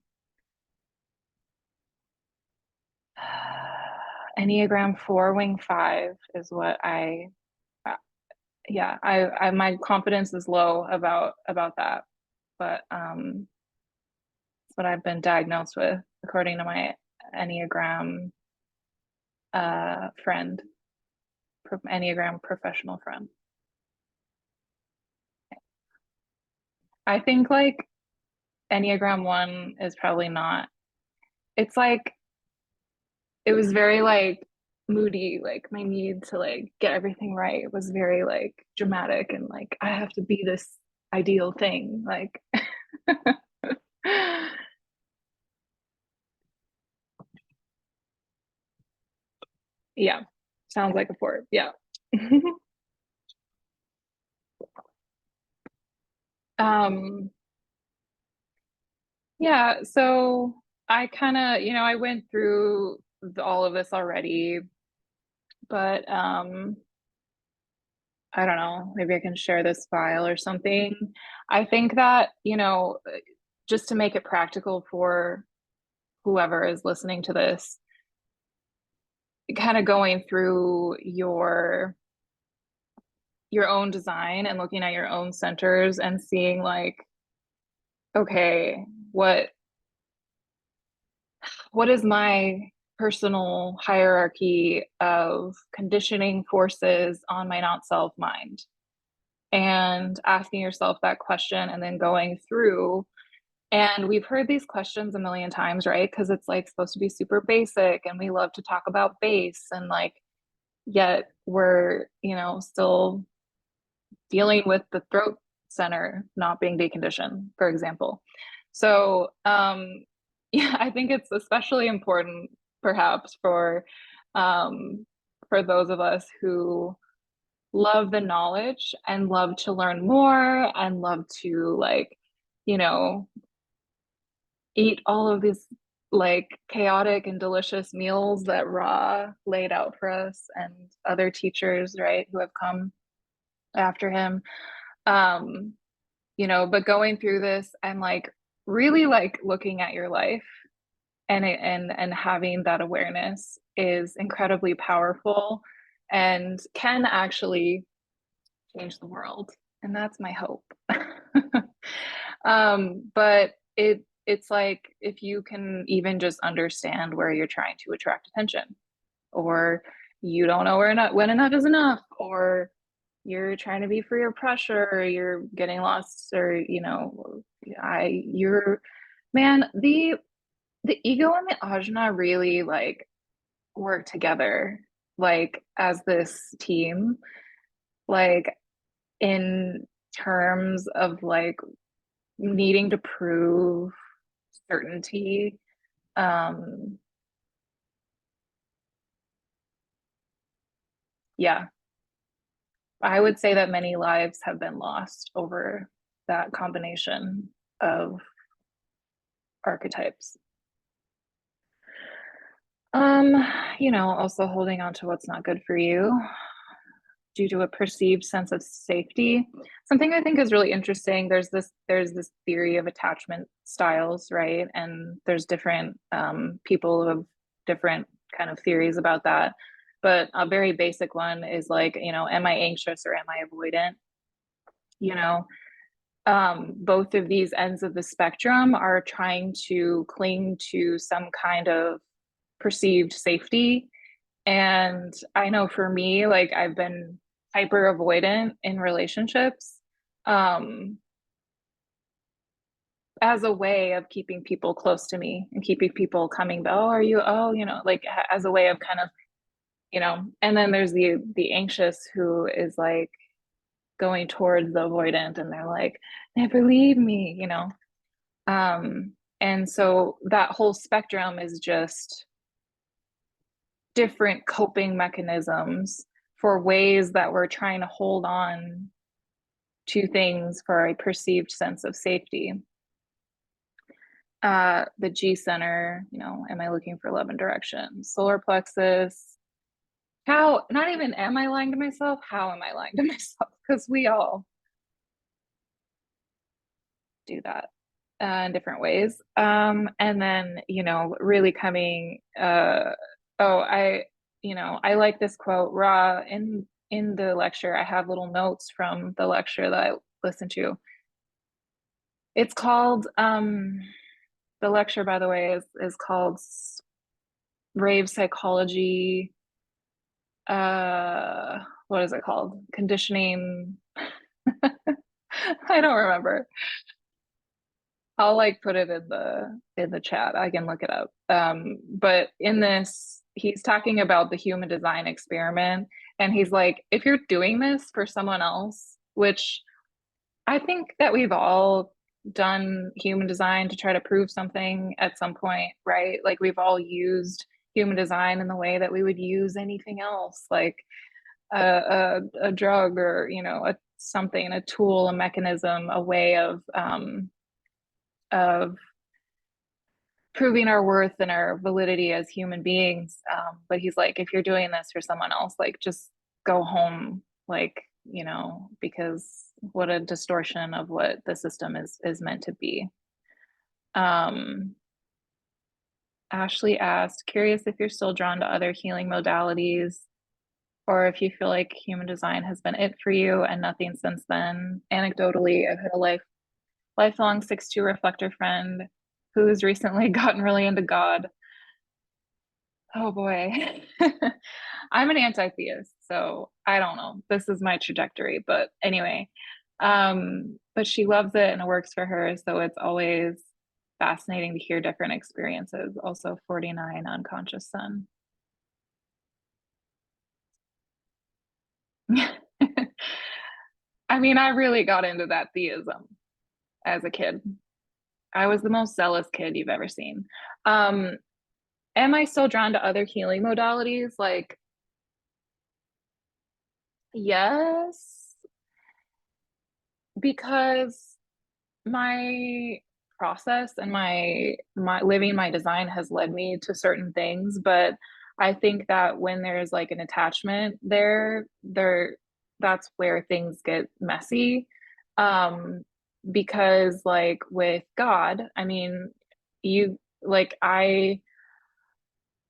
Enneagram 4 wing 5 is what uh, yeah, my confidence is low about that, but it's what I've been diagnosed with according to my Enneagram friend, Enneagram professional friend. I think like Enneagram 1 is probably not, it's like it was very like moody, like my need to like get everything right was very like dramatic, and like I have to be this ideal thing, like yeah, sounds like a fort, yeah. um yeah, so I kind of, I went through all of this already, but I don't know, maybe I can share this file or something. I think that, just to make it practical for whoever is listening to this, kind of going through your your own design and looking at your own centers and seeing like, okay, what is my personal hierarchy of conditioning forces on my not self mind? And asking yourself that question and then going through. And we've heard these questions a million times, right? Because it's like supposed to be super basic and we love to talk about base and like, yet we're, still dealing with the throat center not being deconditioned, for example. So, yeah, I think it's especially important, perhaps, for those of us who love the knowledge and love to learn more and love to like, you know, eat all of these like chaotic and delicious meals that Ra laid out for us and other teachers, right, who have come after him. Um, but going through this and like really like looking at your life and having that awareness is incredibly powerful and can actually change the world. And that's my hope. But it's like if you can even just understand where you're trying to attract attention, or you don't know when enough is enough, or you're trying to be free of pressure, or you're getting lost, or you're man, the ego and the ajna really like work together like as this team, like in terms of like needing to prove certainty. Um, yeah, I would say that many lives have been lost over that combination of archetypes. Um, also holding on to what's not good for you due to a perceived sense of safety. Something I think is really interesting. There's this theory of attachment styles, right? And there's different people who have different kind of theories about that. But a very basic one is like, am I anxious or am I avoidant? You know, both of these ends of the spectrum are trying to cling to some kind of perceived safety. And I know for me, like I've been hyper avoidant in relationships, um, as a way of keeping people close to me and keeping people coming, oh, are you, oh, like as a way of kind of, and then there's the anxious who is like going towards the avoidant and they're like, never leave me, and so that whole spectrum is just different coping mechanisms for ways that we're trying to hold on to things for a perceived sense of safety. The G center, am I looking for love and direction? Solar plexus. How, not even am I lying to myself? How am I lying to myself? Because we all do that in different ways. And then, really coming, oh, I like this quote, Ra, in the lecture. I have little notes from the lecture that I listened to. It's called, the lecture, by the way, is called Rave Psychology. What is it called? Conditioning. I don't remember. I'll like put it in the chat. I can look it up. But in this, he's talking about the human design experiment, and he's like, if you're doing this for someone else, which I think that we've all done human design to try to prove something at some point, right? Like we've all used human design in the way that we would use anything else, like a drug or something, a tool, a mechanism, a way of proving our worth and our validity as human beings. But he's like, if you're doing this for someone else, like just go home, like, because what a distortion of what the system is meant to be. Um, Ashley asked, curious if you're still drawn to other healing modalities. or if you feel like human design has been it for you and nothing since then. Anecdotally, I've had a lifelong 6'2" reflector friend who's recently gotten really into God. Oh boy. I'm an anti-theist, so I don't know. This is my trajectory, but anyway. But she loves it and it works for her, so it's always fascinating to hear different experiences. Also 49 unconscious sun. I mean, I really got into that theism as a kid. I was the most zealous kid you've ever seen. Um, am I still drawn to other healing modalities? Like, yes, because my process and my living my design has led me to certain things, but I think that when there's like an attachment there that's where things get messy. Um, because like with God, I mean, you like I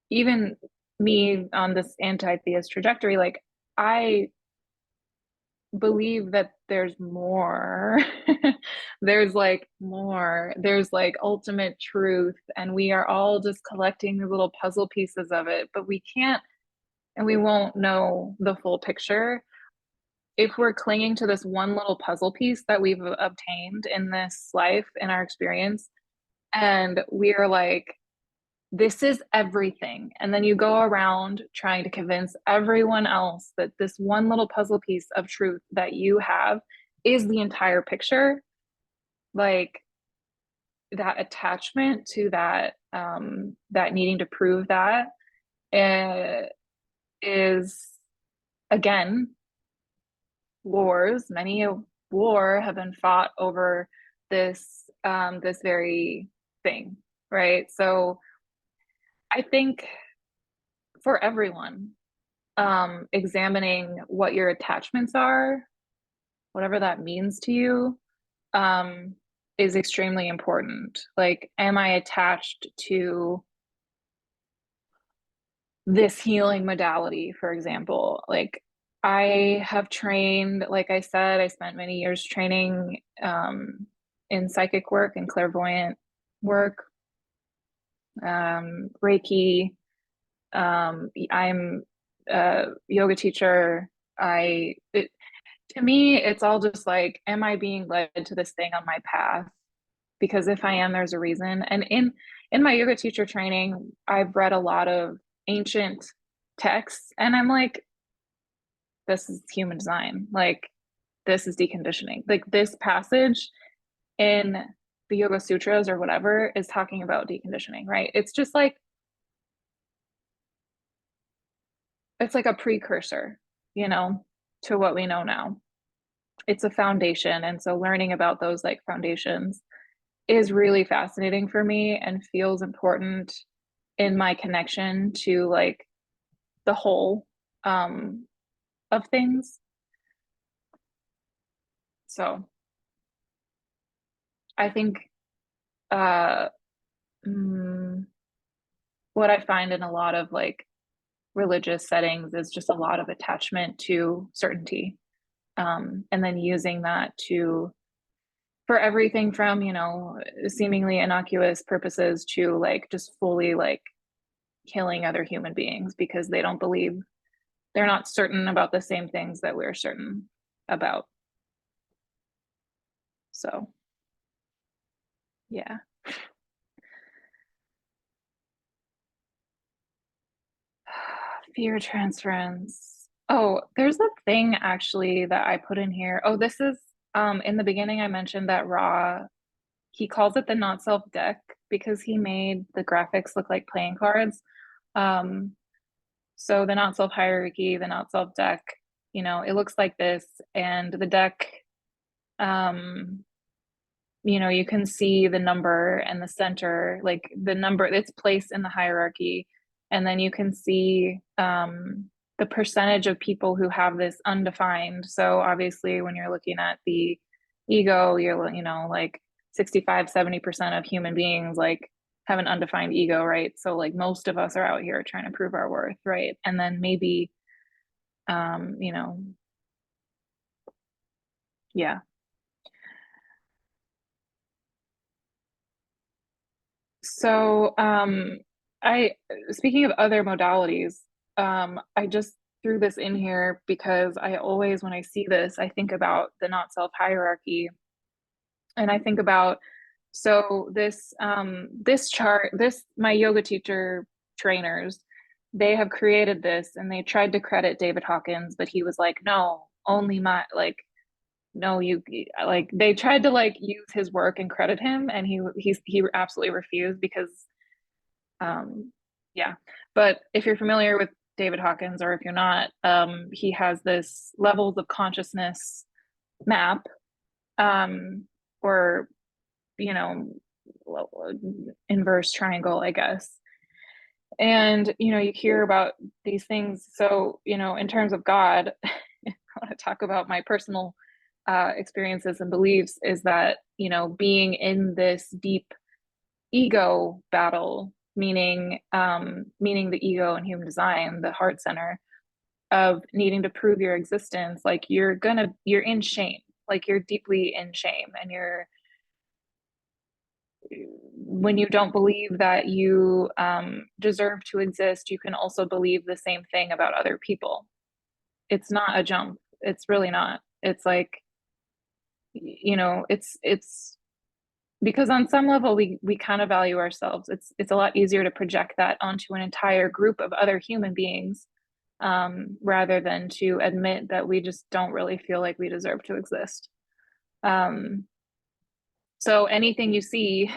even me on this anti-theist trajectory, like I believe that there's more. There's like more. There's like ultimate truth, and we are all just collecting the little puzzle pieces of it, but we can't and we won't know the full picture if we're clinging to this one little puzzle piece that we've obtained in this life, in our experience. And we're like, this is everything. And then you go around trying to convince everyone else that this one little puzzle piece of truth that you have is the entire picture. Like that attachment to that, that needing to prove that uh, is, again, wars. Many a war have been fought over this very thing, right? So I think for everyone, examining what your attachments are, whatever that means to you, um, is extremely important. Like, am I attached to this healing modality, for example? Like, I have trained, like I said, I spent many years training in psychic work and clairvoyant work, Reiki. I'm a yoga teacher. To me, it's all just like, am I being led to this thing on my path? Because if I am, there's a reason. And in my yoga teacher training, I've read a lot of ancient texts, and I'm like, this is human design. Like, this is deconditioning. Like this passage in the Yoga Sutras or whatever is talking about deconditioning, right? It's just like it's like a precursor, you know, to what we know now. It's a foundation. And so learning about those like foundations is really fascinating for me and feels important in my connection to like the whole um, of things. So I think uh, mm, what I find in a lot of like religious settings is just a lot of attachment to certainty, and then using that to for everything from seemingly innocuous purposes to like just fully like killing other human beings because they don't believe they're not certain about the same things that we're certain about. So yeah. Fear transference. Oh, there's a thing actually that I put in here. Oh, this is in the beginning I mentioned that Raw, he calls it the not self deck because he made the graphics look like playing cards. Um, so the not self hierarchy, the not self deck, it looks like this, and the deck, um, you can see the number and the center, like the number, its place in the hierarchy, and then you can see the percentage of people who have this undefined. So obviously, when you're looking at the ego, you're like 65-70% of human beings like have an undefined ego, right? So like most of us are out here trying to prove our worth, right? And then maybe You know, yeah. So, I speaking of other modalities, I just threw this in here because I always, when I see this, I think about the not self hierarchy, and I think about so this chart, this my yoga teacher trainers, they have created this, and they tried to credit David Hawkins, but he was like, no, only my like no you like they tried to like use his work and credit him, and he absolutely refused because um, yeah. But if you're familiar with David Hawkins, or if you're not, he has this levels of consciousness map, um, or, you know, inverse triangle, I guess. And, you hear about these things. So, in terms of God, I want to talk about my personal experiences and beliefs is that, being in this deep ego battle, meaning the ego in human design, the heart center of needing to prove your existence, like you're in shame, like you're deeply in shame, and you're when you don't believe that you deserve to exist, you can also believe the same thing about other people. It's not a jump. It's really not. It's like, it's because on some level we kind of value ourselves. It's a lot easier to project that onto an entire group of other human beings, rather than to admit that we just don't really feel like we deserve to exist. um, so anything you see,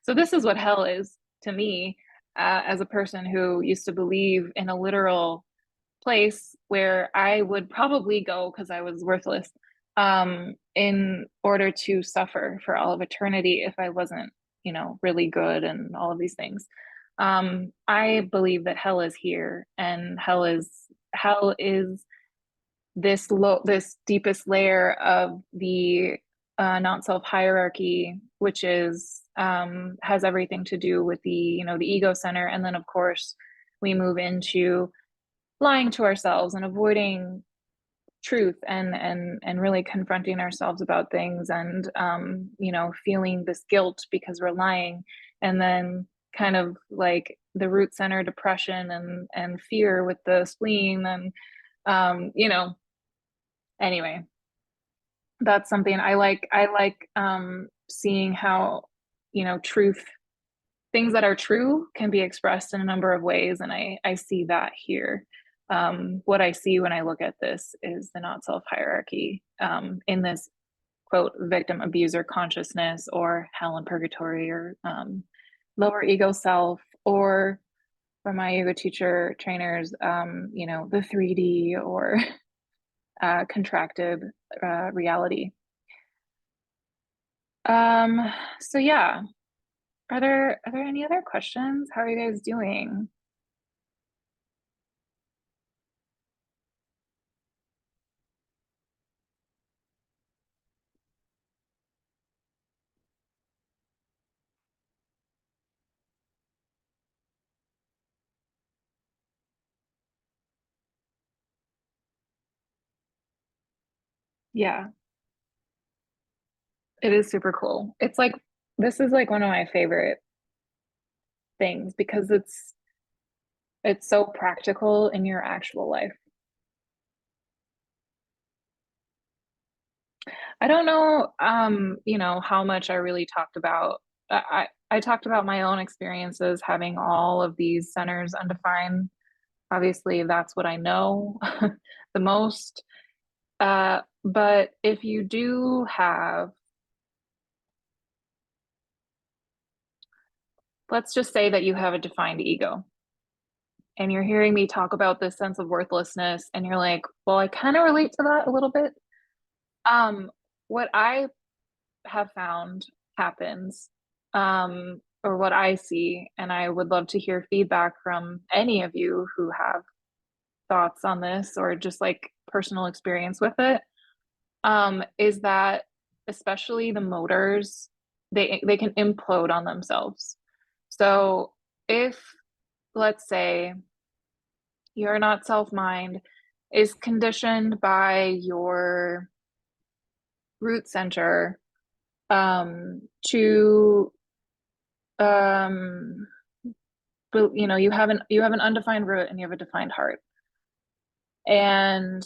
so this is what hell is to me, as a person who used to believe in a literal place where I would probably go because I was worthless, in order to suffer for all of eternity if I wasn't, really good and all of these things. I believe that hell is here, and hell is this deepest layer of the not self hierarchy, which is has everything to do with the ego center, and then of course we move into lying to ourselves and avoiding truth, and really confronting ourselves about things, and feeling this guilt because we're lying, and then kind of like the root center depression and fear with the spleen, and anyway, that's something I like seeing how truth, things that are true, can be expressed in a number of ways, and I see that here. What I see when I look at this is the not self hierarchy, in this quote victim abuser consciousness, or hell and purgatory, or lower ego self, or for my yoga teacher trainers, the 3D, or contracted reality. Um, so yeah, are there any other questions? How are you guys doing? Yeah, it is super cool. It's like this is like one of my favorite things because it's so practical in your actual life. I don't know, how much I really talked about. I talked about my own experiences having all of these centers undefined. Obviously, that's what I know the most. But if you do have, let's just say that you have a defined ego, and you're hearing me talk about this sense of worthlessness, and you're like, well, I kind of relate to that a little bit. Um, what I have found happens, or what I see, and I would love to hear feedback from any of you who have thoughts on this or just like personal experience with it, is that especially the motors, they can implode on themselves. So if, let's say, you're not self mind, is conditioned by your root center to um you have an undefined root and you have a defined heart, and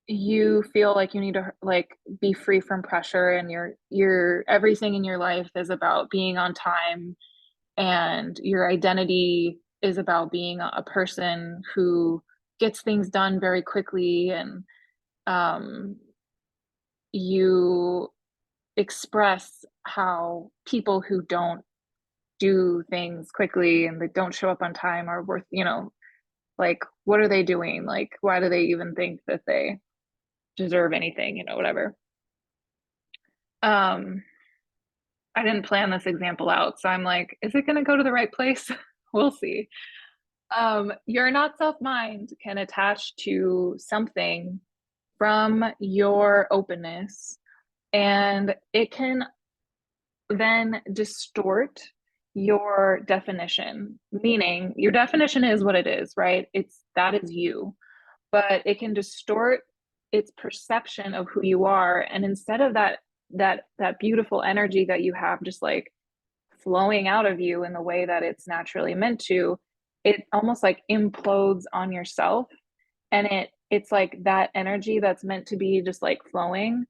you feel like you need to like be free from pressure, and your everything in your life is about being on time, and your identity is about being a person who gets things done very quickly, and um you express how people who don't do things quickly and they don't show up on time are worth, like, what are they doing? Like, why do they even think that they deserve anything, whatever. Um, I didn't plan this example out, so I'm like, is it going to go to the right place? We'll see. Your not self mind can attach to something from your openness, and it can then distort your definition, meaning your definition is what it is, right? That is you, but it can distort its perception of who you are. And instead of that beautiful energy that you have just like flowing out of you in the way that it's naturally meant to, it almost like implodes on yourself. And it's like that energy that's meant to be just like flowing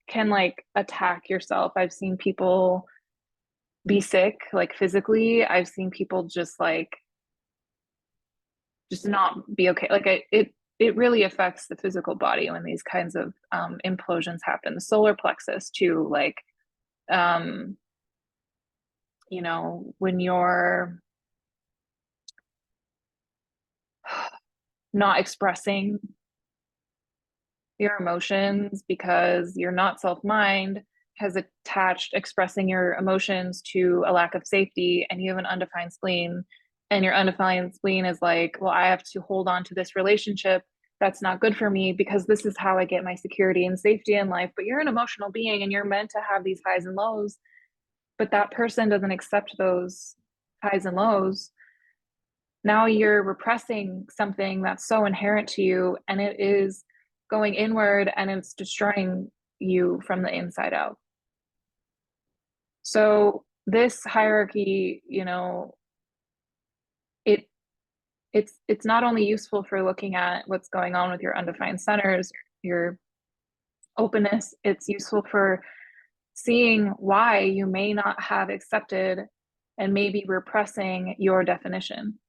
can like attack yourself. I've seen people be sick like physically. I've seen people just not be okay. Like it really affects the physical body when these kinds of implosions happen. The solar plexus too, like um, when you're not expressing your emotions because your not self mind has attached expressing your emotions to a lack of safety, and you have an undefined spleen, and your undefined spleen is like, well, I have to hold on to this relationship that's not good for me because this is how I get my security and safety in life. But you're an emotional being and you're meant to have these highs and lows, but that person doesn't accept those highs and lows. Now you're repressing something that's so inherent to you, and it is going inward and it's destroying you from the inside out. So this hierarchy, it it's not only useful for looking at what's going on with your undefined centers, your openness, it's useful for seeing why you may not have accepted and maybe repressing your definition.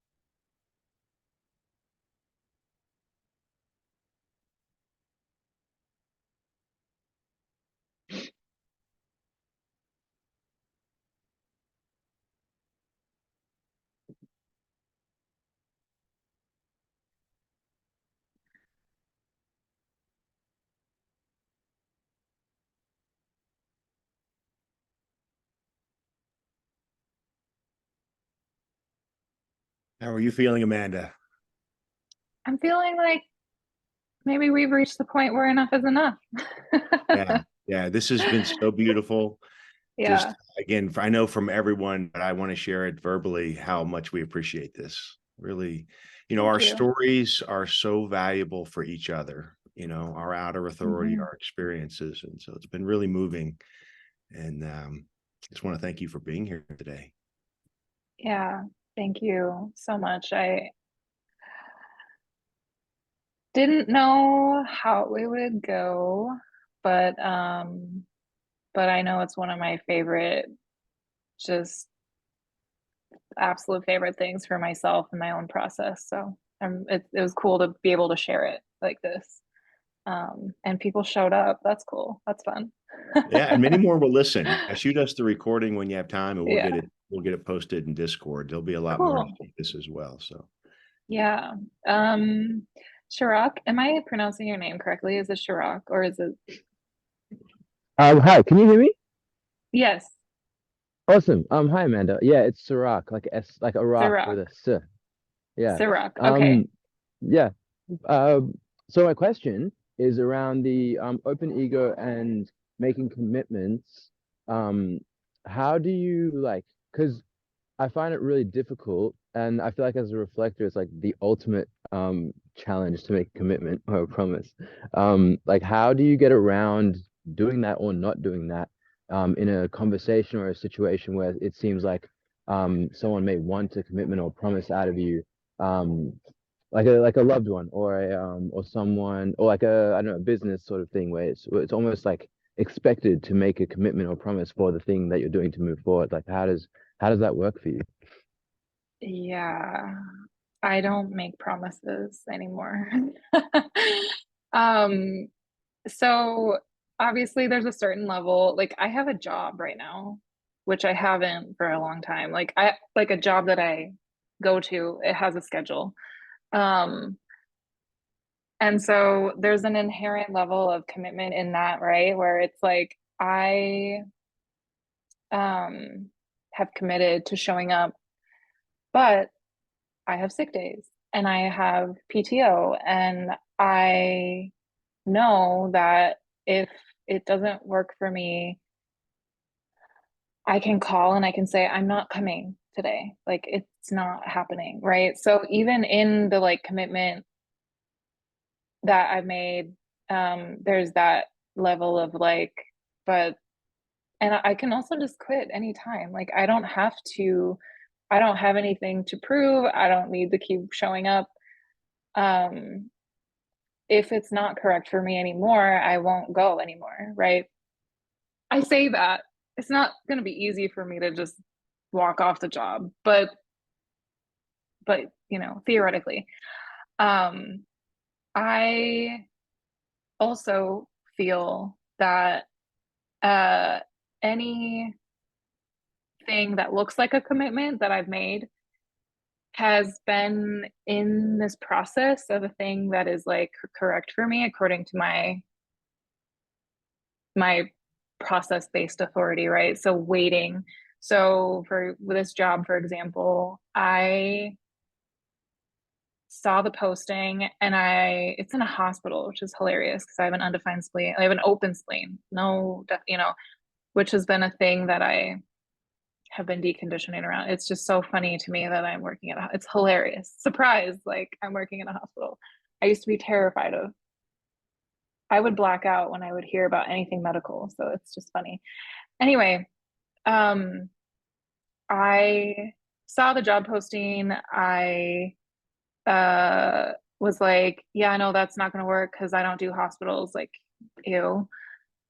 How are you feeling, Amanda? I'm feeling like maybe we've reached the point where enough is enough. Yeah, yeah, this has been so beautiful. Yeah, Just again, I know from everyone, but I want to share it verbally how much we appreciate this. Really, thank our you. stories are so valuable for each other, our outer authority, Hmm. our experiences. And so it's been really moving. And just want to thank you for being here today. Yeah, thank you so much. I didn't know how it would go, but I know it's one of my favorite, just absolute favorite things for myself and my own process. So it was cool to be able to share it like this. And people showed up. That's cool. That's fun. Yeah, and many more will listen. Shoot us the recording when you have time, and Yeah, we'll get it posted in Discord. There'll be a lot more to cool. see this as well. So Yeah. Um, Shirak, am I pronouncing your name correctly? Is it Shirak or is it? Hi, can you hear me? Yes, Awesome. Hi Amanda. Yeah, it's Sirach, like S, like Iraq with Sirak. a S. Yeah. Sirak. Okay. Um, yeah. So my question is around the open ego and making commitments. Um, how do you like? Because I find it really difficult, and I feel like as a reflector, it's like the ultimate challenge to make a commitment or a promise. Like how do you get around doing that or not doing that in a conversation or a situation where it seems like someone may want a commitment or promise out of you, um, like a loved one or a or someone or like a I don't know a business sort of thing where it's almost like expected to make a commitment or promise for the thing that you're doing to move forward. Like how does that work for you? Yeah, I don't make promises anymore. Um, so obviously there's a certain level, like I have a job right now, which I haven't for a long time. Like I like a job that I go to, it has a schedule. Um, and so there's an inherent level of commitment in that, right? Where it's like I um have committed to showing up, but I have sick days and I have PTO, and I know that if it doesn't work for me, I can call and I can say, I'm not coming today. Like it's not happening. Right. So even in the like commitment that I've made, there's that level of like, but, and I can also just quit anytime. Like I don't have anything to prove. I don't need to keep showing up. Um, if it's not correct for me anymore, I won't go anymore, right? I say that it's not going to be easy for me to just walk off the job, but you know, theoretically, um, I also feel that uh, anything that looks like a commitment that I've made has been in this process of a thing that is like correct for me according to my process based authority, right? So waiting. So for this job, for example, I saw the posting and it's in a hospital, which is hilarious because I have an undefined spleen. I have an open spleen, no, you know, which has been a thing that I have been deconditioning around. It's just so funny to me that I'm working at it's hilarious. Surprise, like I'm working in a hospital. I used to be terrified of, I would black out when I would hear about anything medical. So it's just funny. Anyway, um, I saw the job posting. I was like, yeah, I know that's not going to work because I don't do hospitals. Like, ew.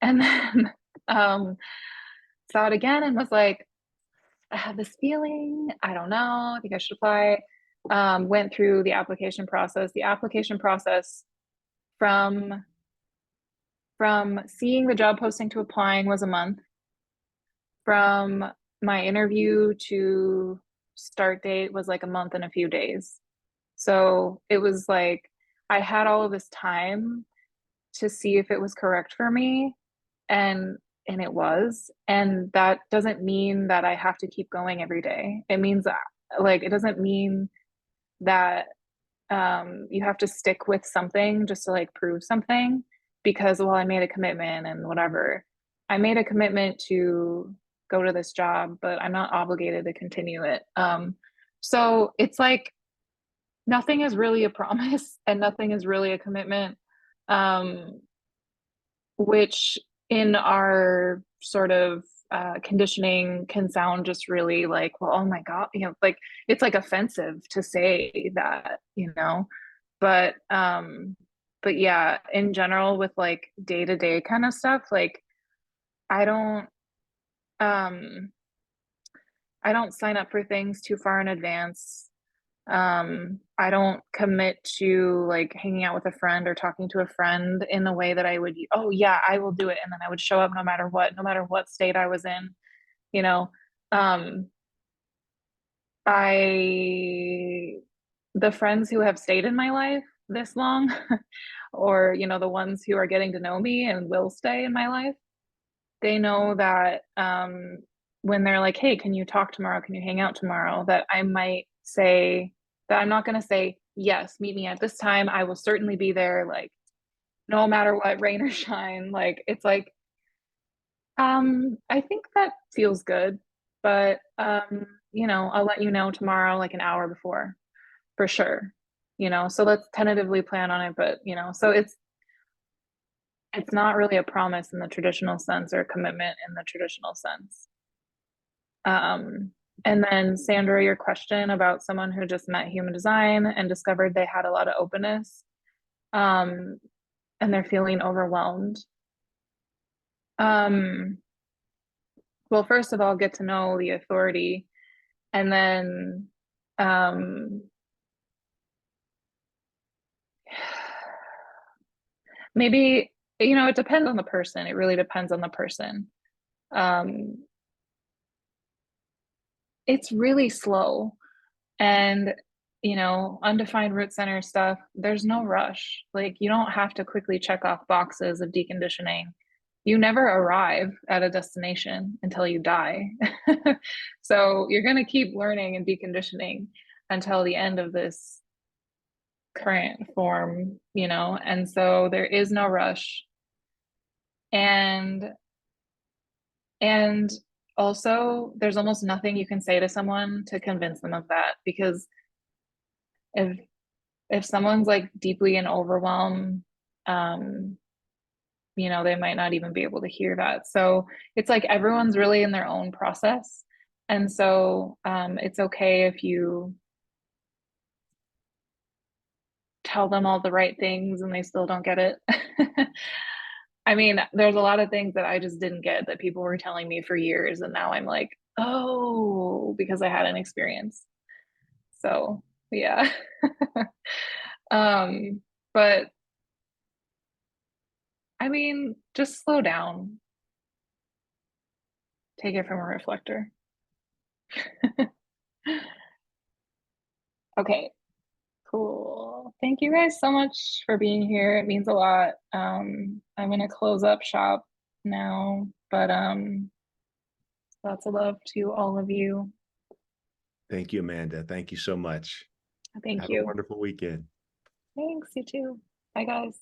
And then saw it again and was like, I have this feeling. I don't know. I think I should apply. Went through the application process. The application process from seeing the job posting to applying was a month. From my interview to start date was like a month and a few days. So it was like I had all of this time to see if it was correct for me, and it was. And that doesn't mean that I have to keep going every day. It means that like it doesn't mean that you have to stick with something just to like prove something because well I made a commitment and whatever. I made a commitment to go to this job, but I'm not obligated to continue it. So it's like nothing is really a promise and nothing is really a commitment, um, which in our sort of conditioning can sound just really like, well, oh my God, you know, like it's like offensive to say that, you know, but yeah, in general with like day to day kind of stuff, like I don't, um, I don't sign up for things too far in advance. I don't commit to like hanging out with a friend or talking to a friend in the way that I would, oh yeah, I will do it. And then I would show up no matter what state I was in, you know. Um, I, the friends who have stayed in my life this long, or, you know, the ones who are getting to know me and will stay in my life, they know that when they're like, hey, can you talk tomorrow? Can you hang out tomorrow? That I might say that I'm not going to say, yes, meet me at this time. I will certainly be there, like, no matter what, rain or shine. Like, it's like, I think that feels good. But I'll let you know tomorrow, like an hour before, for sure. So let's tentatively plan on it, but so it's not really a promise in the traditional sense or a commitment in the traditional sense. And then Sandra, your question about someone who just met human design and discovered they had a lot of openness, and they're feeling overwhelmed. Well, first of all, get to know the authority, and then maybe, it depends on the person. It really depends on the person. Um, it's really slow. And, undefined root center stuff, there's no rush. Like, you don't have to quickly check off boxes of deconditioning. You never arrive at a destination until you die. So you're going to keep learning and deconditioning until the end of this current form, and so there is no rush. And and also there's almost nothing you can say to someone to convince them of that, because if someone's like deeply in overwhelm, they might not even be able to hear that. So it's like everyone's really in their own process. And so it's okay if you tell them all the right things and they still don't get it. I mean, there's a lot of things that I just didn't get that people were telling me for years. And now I'm like, oh, because I had an experience. So yeah. But I mean, just slow down. Take it from a reflector. Okay, cool. Thank you guys so much for being here. It means a lot. I'm gonna close up shop now, but lots of love to all of you. Thank you, Amanda. Thank you so much. Thank Have a you. wonderful weekend. Thanks, you too. Bye, guys.